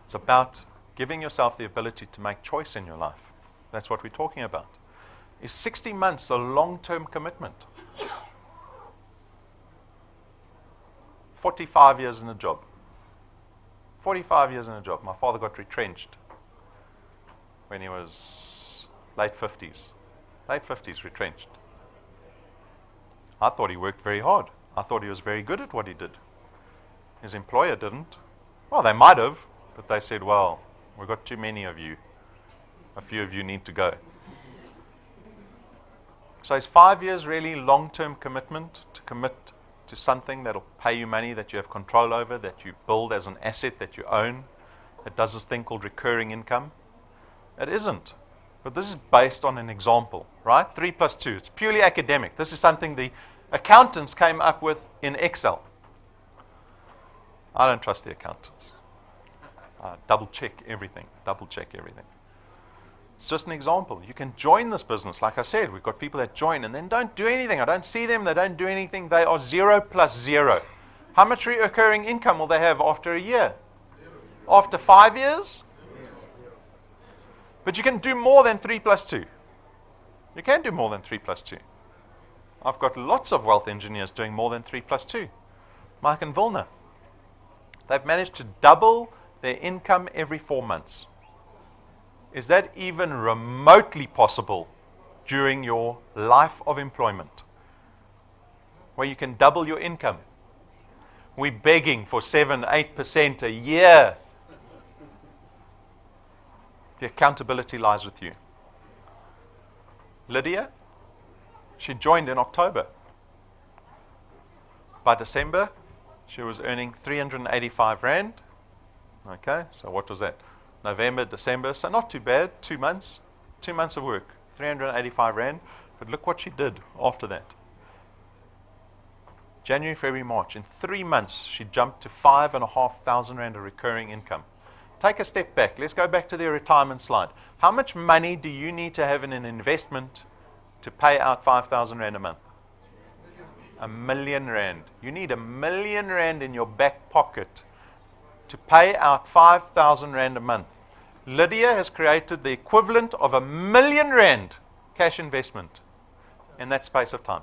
It's about giving yourself the ability to make choice in your life. That's what we're talking about. Is 60 months a long-term commitment? 45 years in a job. 45 years in a job. My father got retrenched when he was late 50s. Late 50s, retrenched. I thought he worked very hard. I thought he was very good at what he did. His employer didn't. Well, they might have, but they said, well, we've got too many of you. A few of you need to go. So is 5 years really long-term commitment to commit to something that will pay you money, that you have control over, that you build as an asset, that you own, that does this thing called recurring income? It isn't. But this is based on an example, right? 3 plus 2. It's purely academic. This is something the accountants came up with in Excel. I don't trust the accountants. Double-check everything. Double-check everything. It's just an example. You can join this business. Like I said, we've got people that join and then don't do anything. I don't see them. They don't do anything. They are 0 plus 0. How much recurring income will they have after a year? After 5 years? But you can do more than 3 plus 2. You can do more than 3 plus 2. I've got lots of wealth engineers doing more than 3 plus 2. Mike and Vilna. They've managed to double their income every 4 months. Is that even remotely possible during your life of employment, where you can double your income? We're begging for 7-8% a year. The accountability lies with you. Lydia, she joined in October. By December, she was earning 385 Rand. Okay, so what was that? November, December, so not too bad, 2 months. 2 months of work, 385 Rand. But look what she did after that. January, February, March. In 3 months, she jumped to 5,500 Rand of recurring income. Take a step back. Let's go back to the retirement slide. How much money do you need to have in an investment to pay out 5,000 Rand a month? R1 million. You need R1 million in your back pocket to pay out 5,000 Rand a month. Lydia has created the equivalent of R1 million cash investment in that space of time.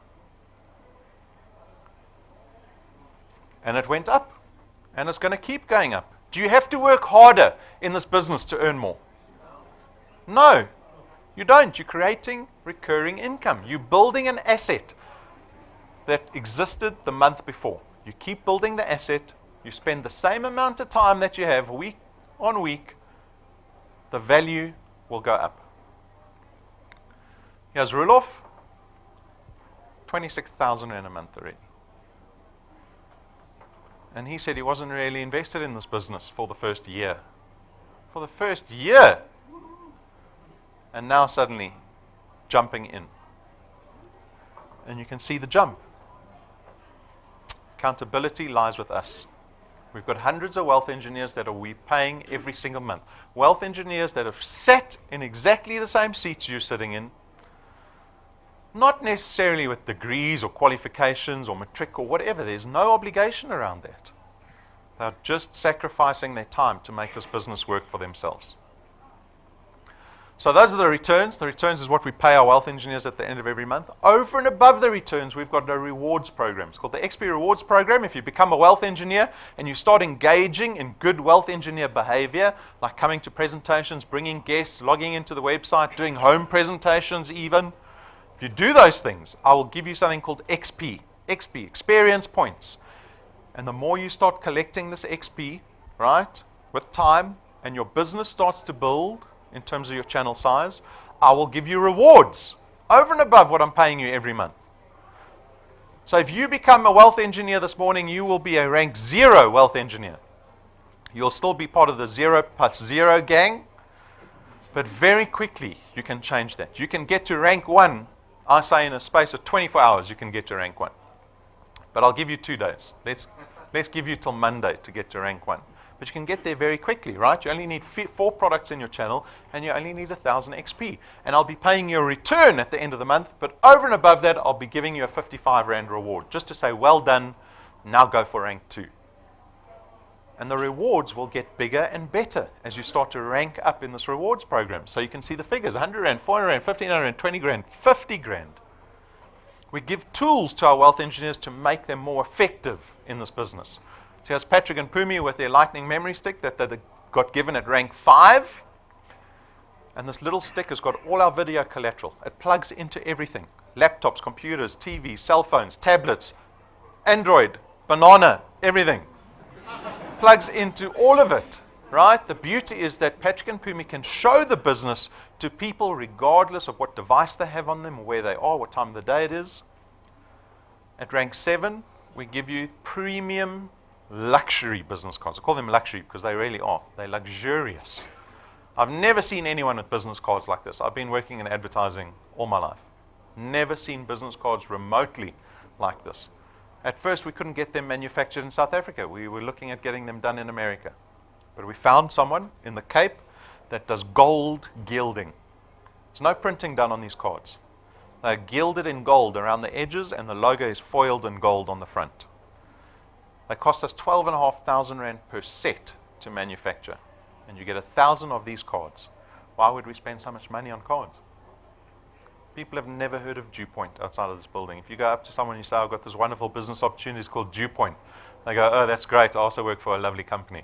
And it went up, and it's going to keep going up. Do you have to work harder in this business to earn more? No, you don't. You're creating recurring income. You're building an asset that existed the month before. You keep building the asset. You spend the same amount of time that you have week on week, the value will go up. Here's Rulof, 26,000 Rand a month already. And he said he wasn't really invested in this business for the first year. For the first year! And now suddenly, jumping in. And you can see the jump. Accountability lies with us. We've got hundreds of wealth engineers that we paying every single month. Wealth engineers that have sat in exactly the same seats you're sitting in, not necessarily with degrees or qualifications or matric or whatever. There's no obligation around that. They're just sacrificing their time to make this business work for themselves. So those are the returns. The returns is what we pay our wealth engineers at the end of every month. Over and above the returns, we've got a rewards program. It's called the XP Rewards Program. If you become a wealth engineer and you start engaging in good wealth engineer behavior, like coming to presentations, bringing guests, logging into the website, doing home presentations even, if you do those things, I will give you something called XP, experience points. And the more you start collecting this XP, right, with time, and your business starts to build in terms of your channel size, I will give you rewards over and above what I'm paying you every month. So if you become a wealth engineer this morning, you will be a rank 0 wealth engineer. You'll still be part of the 0+0 gang, but very quickly you can change that. You can get to rank 1. I say in a space of 24 hours you can get to rank 1. But I'll give you 2 days. Let's give you till Monday to get to rank 1. But you can get there very quickly, right? You only need 4 products in your channel, and you only need 1,000 XP. And I'll be paying you a return at the end of the month, but over and above that, I'll be giving you a 55 Rand reward, just to say, well done, now go for rank 2. And the rewards will get bigger and better as you start to rank up in this rewards program. So you can see the figures, 100 Rand, 400 Rand, 1,500 Rand, 20 grand, 50 grand. We give tools to our wealth engineers to make them more effective in this business. So here's Patrick and Pumi with their lightning memory stick that they got given at rank 5. And this little stick has got all our video collateral. It plugs into everything. Laptops, computers, TVs, cell phones, tablets, Android, banana, everything. Plugs into all of it, right? The beauty is that Patrick and Pumi can show the business to people regardless of what device they have on them, where they are, what time of the day it is. At rank 7, we give you premium luxury business cards. I call them luxury because they really are. They're luxurious. I've never seen anyone with business cards like this. I've been working in advertising all my life. Never seen business cards remotely like this. At first, we couldn't get them manufactured in South Africa. We were looking at getting them done in America. But we found someone in the Cape that does gold gilding. There's no printing done on these cards. They're gilded in gold around the edges, and the logo is foiled in gold on the front. They cost us 12,500 Rand per set to manufacture. And you get 1,000 of these cards. Why would we spend so much money on cards? People have never heard of DuePoint outside of this building. If you go up to someone and you say, I've got this wonderful business opportunity, it's called DuePoint. They go, oh, that's great. I also work for a lovely company.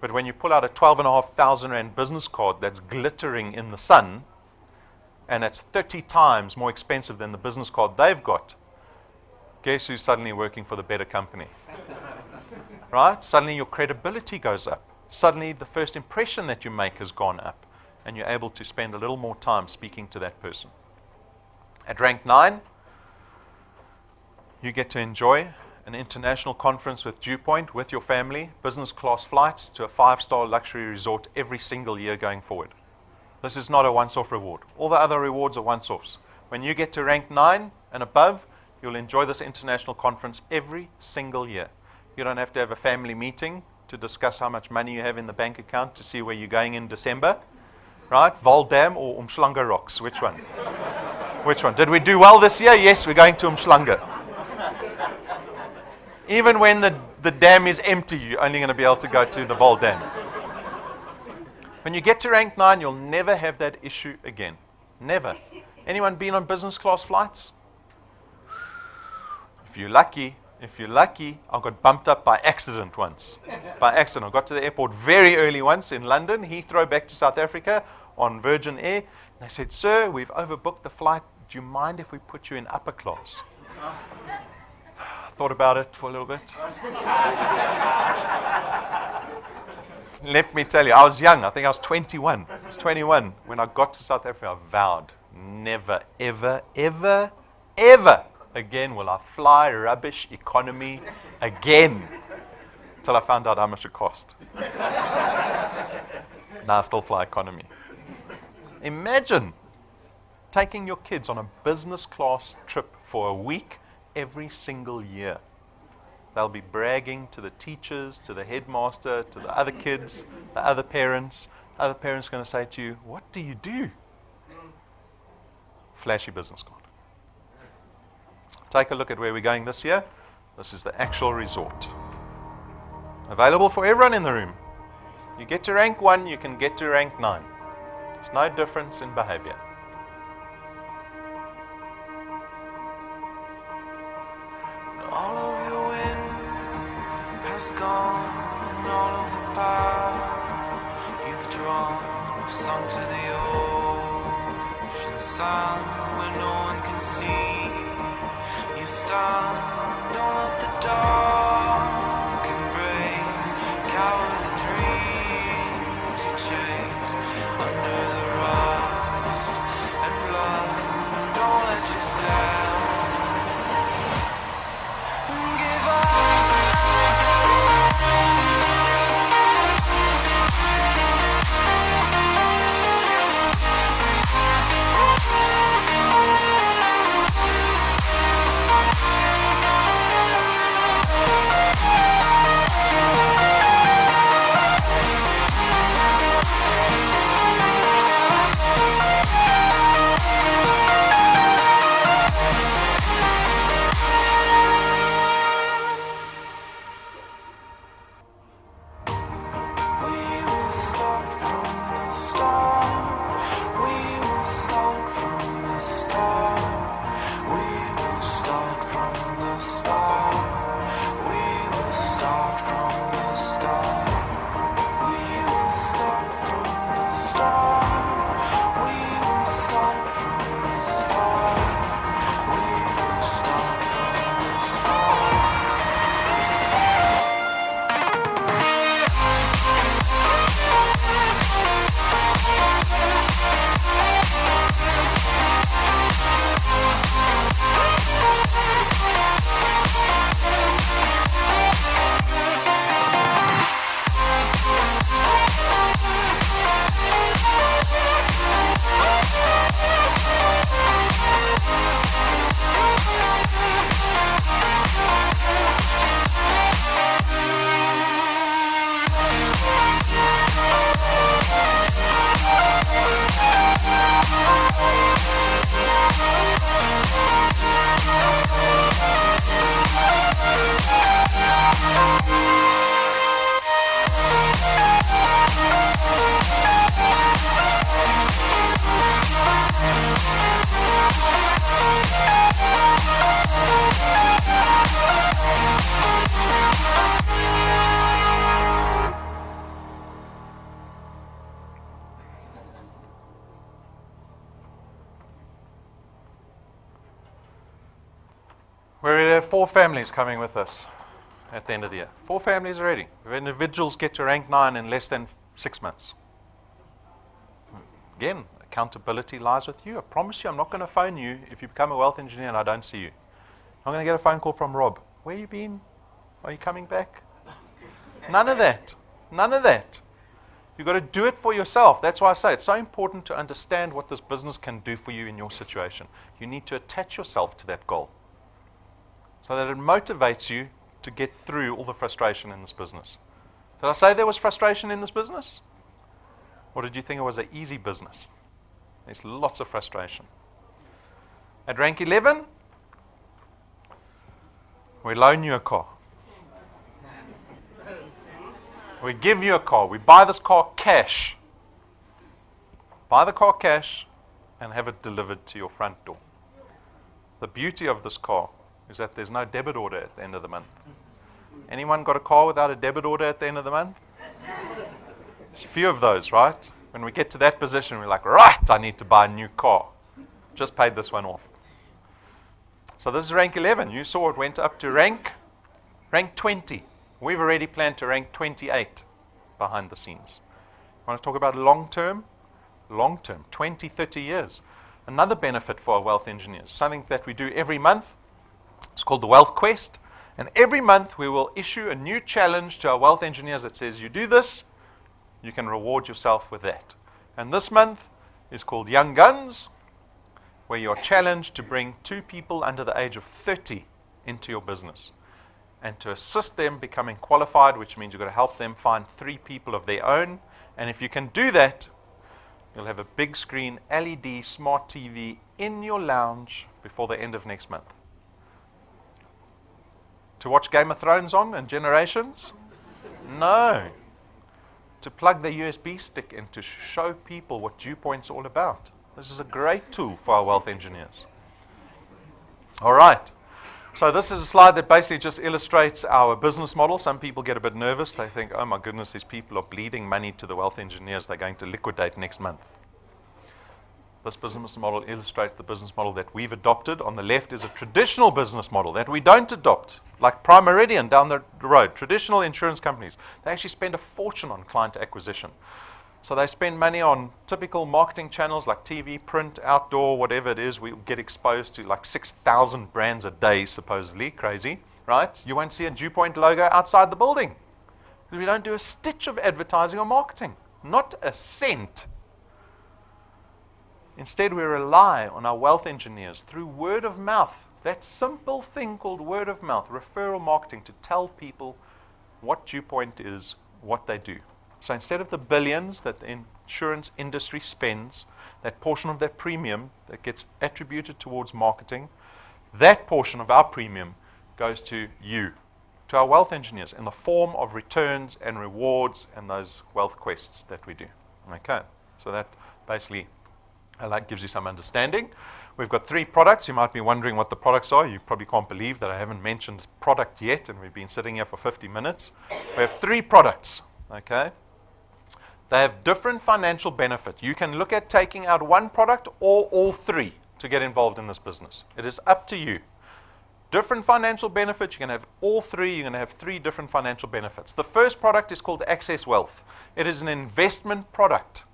But when you pull out a 12,500 Rand business card that's glittering in the sun, and it's 30 times more expensive than the business card they've got, guess who's suddenly working for the better company? Right? Suddenly your credibility goes up. Suddenly the first impression that you make has gone up, and you're able to spend a little more time speaking to that person. At rank 9, you get to enjoy an international conference with DuePoint with your family, business class flights to a 5-star luxury resort every single year going forward. This is not a once-off reward. All the other rewards are once-offs. When you get to rank 9 and above, you'll enjoy this international conference every single year. You don't have to have a family meeting to discuss how much money you have in the bank account to see where you're going in December. Right? Valdam or Umhlanga Rocks? Which one? Which one? Did we do well this year? Yes, we're going to Umhlanga. Even when the dam is empty, you're only going to be able to go to the Valdam. When you get to rank 9, you'll never have that issue again. Never. Anyone been on business class flights? If you're lucky, I got bumped up by accident once. By accident. I got to the airport very early once in London, Heathrow back to South Africa on Virgin Air. And they said, sir, we've overbooked the flight. Do you mind if we put you in upper class? Thought about it for a little bit. Let me tell you, I was young. I think I was 21. I was 21. When I got to South Africa, I vowed, never, ever, ever, ever again will I fly rubbish economy again. Till I found out how much it cost. Now I still fly economy. Imagine taking your kids on a business class trip for a week every single year. They'll be bragging to the teachers, to the headmaster, to the other kids, the other parents. Other parents are going to say to you, what do you do? Flashy business card. Take a look at where we're going this year. This is the actual resort. Available for everyone in the room. You get to rank 1, you can get to rank 9. There's no difference in behavior. All of your wind has gone, and all of the paths you've drawn have sunk to the ocean sand where no one can see. You stand, don't let the dark embrace, cower the dreams you chase under the rust and blood. Don't let yourself give We have 4 families coming with us at the end of the year. 4 families already. Individuals get to rank 9 in less than 6 months. Again, accountability lies with you. I promise you, I'm not going to phone you if you become a wealth engineer and I don't see you. I'm going to get a phone call from Rob. Where you been? Are you coming back? None of that. None of that. You've got to do it for yourself. That's why I say it's so important to understand what this business can do for you in your situation. You need to attach yourself to that goal so that it motivates you to get through all the frustration in this business. Did I say there was frustration in this business? Or did you think it was an easy business? There's lots of frustration. At rank 11, we loan you a car. We give you a car. We buy this car cash. Buy the car cash and have it delivered to your front door. The beauty of this car is that there's no debit order at the end of the month. Anyone got a car without a debit order at the end of the month? There's a few of those, right? When we get to that position, we're like, right, I need to buy a new car. Just paid this one off. So this is rank 11. You saw it went up to rank 20. We've already planned to rank 28 behind the scenes. Want to talk about long term? Long term, 20, 30 years. Another benefit for our wealth engineers, something that we do every month. It's called the Wealth Quest. And every month we will issue a new challenge to our wealth engineers that says, you do this, you can reward yourself with that. And this month is called Young Guns, where you're challenged to bring 2 people under the age of 30 into your business and to assist them becoming qualified, which means you've got to help them find 3 people of their own. And if you can do that, you'll have a big screen LED smart TV in your lounge before the end of next month. To watch Game of Thrones on and Generations? No. to plug their USB stick in to show people what DuePoint's all about. This is a great tool for our wealth engineers. All right. So this is a slide that basically just illustrates our business model. Some people get a bit nervous. They think, oh my goodness, these people are bleeding money to the wealth engineers they're going to liquidate next month. This business model illustrates the business model that we've adopted. On the left is a traditional business model that we don't adopt, like Prime Meridian down the road. Traditional insurance companies, they actually spend a fortune on client acquisition. So they spend money on typical marketing channels like TV, print, outdoor, whatever it is. We get exposed to like 6,000 brands a day, supposedly. Crazy, right? You won't see a DuePoint logo outside the building. We don't do a stitch of advertising or marketing. Not a cent. Instead, we rely on our wealth engineers through word of mouth. That simple thing called word of mouth, referral marketing, to tell people what DuePoint is, what they do. So instead of the billions that the insurance industry spends, that portion of their premium that gets attributed towards marketing, that portion of our premium goes to you, to our wealth engineers, in the form of returns and rewards and those wealth quests that we do. Okay, so that basically gives you some understanding. We've got 3 products. You might be wondering what the products are. You probably can't believe that I haven't mentioned product yet, and we've been sitting here for 50 minutes. We have 3 products, okay? They have different financial benefit. You can look at taking out one product or all 3 to get involved in this business. It is up to you. Different financial benefits. You can have all 3. You're going to have 3 different financial benefits. The first product is called Access Wealth. It is an investment product.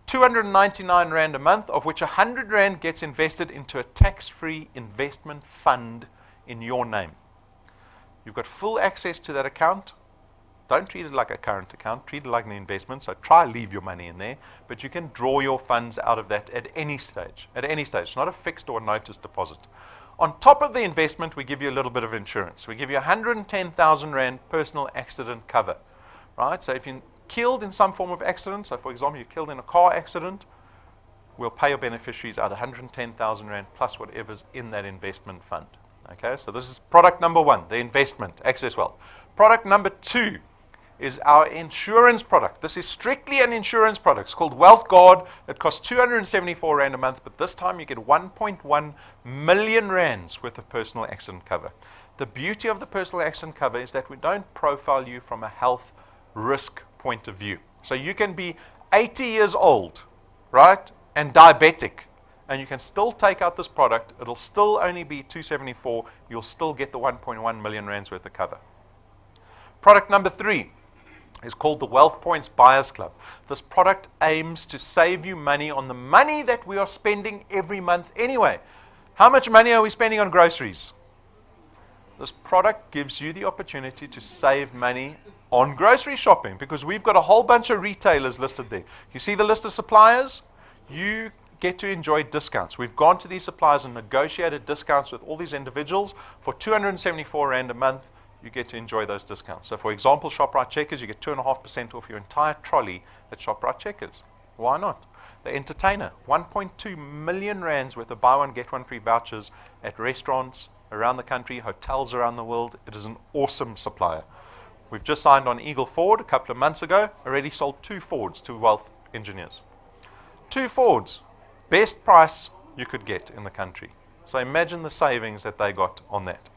299 Rand a month, of which 100 Rand gets invested into a tax-free investment fund in your name. You've got full access to that account. Don't treat it like a current account. Treat it like an investment. So try to leave your money in there. But you can draw your funds out of that at any stage. At any stage. It's not a fixed or notice deposit. On top of the investment, we give you a little bit of insurance. We give you 110,000 Rand personal accident cover. Right? So if you're killed in some form of accident, so for example, you're killed in a car accident, we'll pay your beneficiaries out 110,000 Rand plus whatever's in that investment fund. Okay? So this is product number 1, the investment, Access Wealth. Product number 2 is our insurance product. This is strictly an insurance product. It's called Wealth Guard. It costs 274 Rand a month, but this time you get 1.1 million Rands worth of personal accident cover. The beauty of the personal accident cover is that we don't profile you from a health risk point of view. So you can be 80 years old, right, and diabetic, and you can still take out this product. It'll still only be 274. You'll still get the 1.1 million Rands worth of cover. Product number 3 is called the Wealth Points Buyers Club. This product aims to save you money on the money that we are spending every month anyway. How much money are we spending on groceries? This product gives you the opportunity to save money on grocery shopping because we've got a whole bunch of retailers listed there. You see the list of suppliers? You get to enjoy discounts. We've gone to these suppliers and negotiated discounts with all these individuals. For 274 Rand a month, you get to enjoy those discounts. So for example, ShopRite Checkers, you get 2.5% off your entire trolley at ShopRite Checkers. Why not? The Entertainer, 1.2 million Rands worth of buy one, get one free vouchers at restaurants around the country, hotels around the world. It is an awesome supplier. We've just signed on Eagle Ford a couple of months ago, already sold 2 Fords to wealth engineers. 2 Fords, best price you could get in the country. So imagine the savings that they got on that.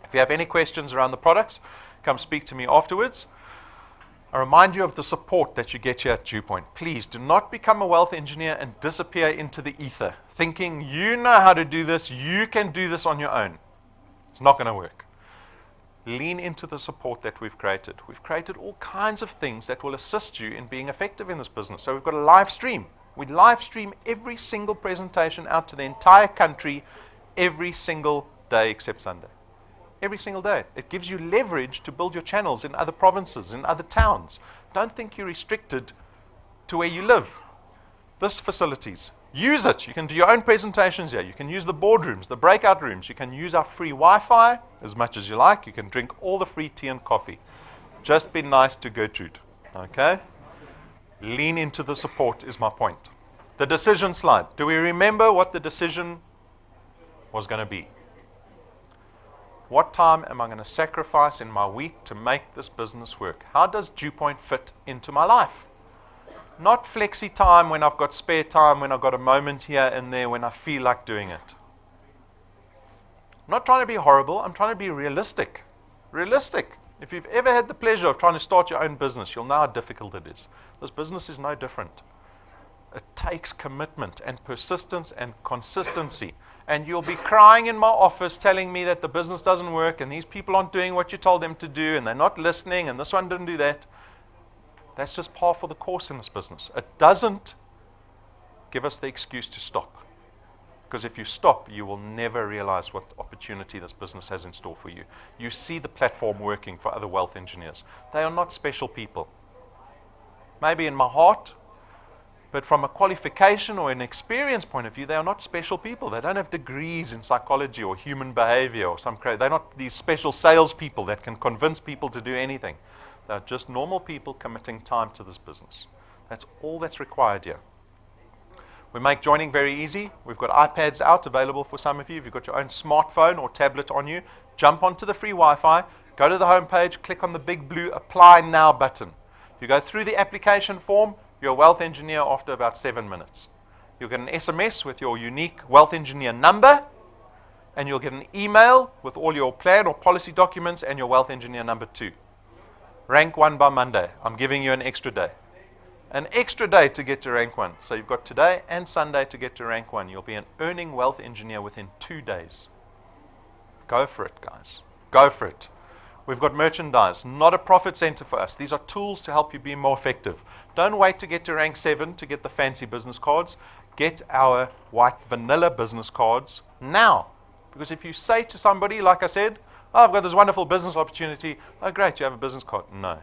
If you have any questions around the products, come speak to me afterwards. I remind you of the support that you get here at DuePoint. Please do not become a wealth engineer and disappear into the ether, thinking you know how to do this, you can do this on your own. It's not going to work. Lean into the support that we've created. We've created all kinds of things that will assist you in being effective in this business. So we've got a live stream. We live stream every single presentation out to the entire country every single day except Sunday. Every single day. It gives you leverage to build your channels in other provinces, in other towns. Don't think you're restricted to where you live. This facilities. Use it. You can do your own presentations here. You can use the boardrooms, the breakout rooms. You can use our free Wi-Fi as much as you like. You can drink all the free tea and coffee. Just be nice to Gertrude. Okay? Lean into the support is my point. The decision slide. Do we remember what the decision was going to be? What time am I going to sacrifice in my week to make this business work? How does DuePoint fit into my life? Not flexi time when I've got spare time, when I've got a moment here and there, when I feel like doing it. I'm not trying to be horrible, I'm trying to be realistic. Realistic. If you've ever had the pleasure of trying to start your own business, you'll know how difficult it is. This business is no different. It takes commitment and persistence and consistency. And you'll be crying in my office telling me that the business doesn't work and these people aren't doing what you told them to do and they're not listening and this one didn't do that. That's just par for the course in this business. It doesn't give us the excuse to stop. Because if you stop, you will never realize what opportunity this business has in store for you. You see the platform working for other wealth engineers. They are not special people. Maybe in my heart, but from a qualification or an experience point of view, they are not special people. They don't have degrees in psychology or human behavior or some crazy. They're not these special salespeople that can convince people to do anything. They're just normal people committing time to this business. That's all that's required here. We make joining very easy. We've got iPads out available for some of you. If you've got your own smartphone or tablet on you, jump onto the free Wi-Fi, go to the home page, click on the big blue Apply Now button. You go through the application form, you're a wealth engineer after about 7 minutes. You'll get an SMS with your unique wealth engineer number, and you'll get an email with all your plan or policy documents and your wealth engineer number 2. Rank 1 by Monday. I'm giving you an extra day. An extra day to get to rank 1. So you've got today and Sunday to get to rank 1. You'll be an earning wealth engineer within 2 days. Go for it, guys. Go for it. We've got merchandise, not a profit center for us. These are tools to help you be more effective. Don't wait to get to rank 7 to get the fancy business cards. Get our white vanilla business cards now. Because if you say to somebody, like I said, oh, I've got this wonderful business opportunity. Oh, great, you have a business card. No.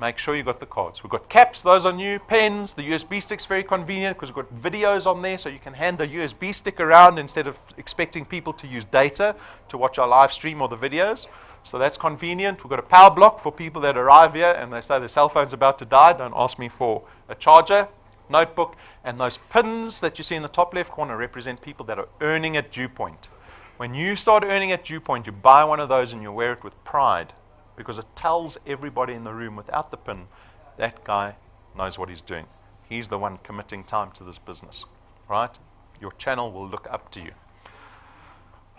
Make sure you got the cards. We've got caps, those are new. Pens, the USB stick's very convenient because we've got videos on there so you can hand the USB stick around instead of expecting people to use data to watch our live stream or the videos. So that's convenient. We've got a power block for people that arrive here and they say their cell phone's about to die. Don't ask me for a charger, notebook, and those pins that you see in the top left corner represent people that are earning at DuePoint. When you start earning at DuePoint, you buy one of those and you wear it with pride because it tells everybody in the room without the pin, that guy knows what he's doing. He's the one committing time to this business, right? Your channel will look up to you.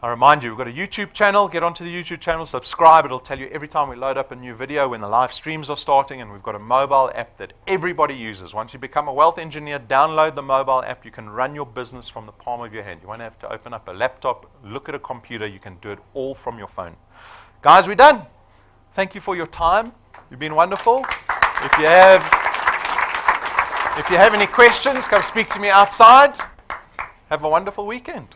I remind you, we've got a YouTube channel. Get onto the YouTube channel, subscribe. It'll tell you every time we load up a new video when the live streams are starting, and we've got a mobile app that everybody uses. Once you become a wealth engineer, download the mobile app. You can run your business from the palm of your hand. You won't have to open up a laptop, look at a computer. You can do it all from your phone. Guys, we're done. Thank you for your time. You've been wonderful. If you have any questions, come speak to me outside. Have a wonderful weekend.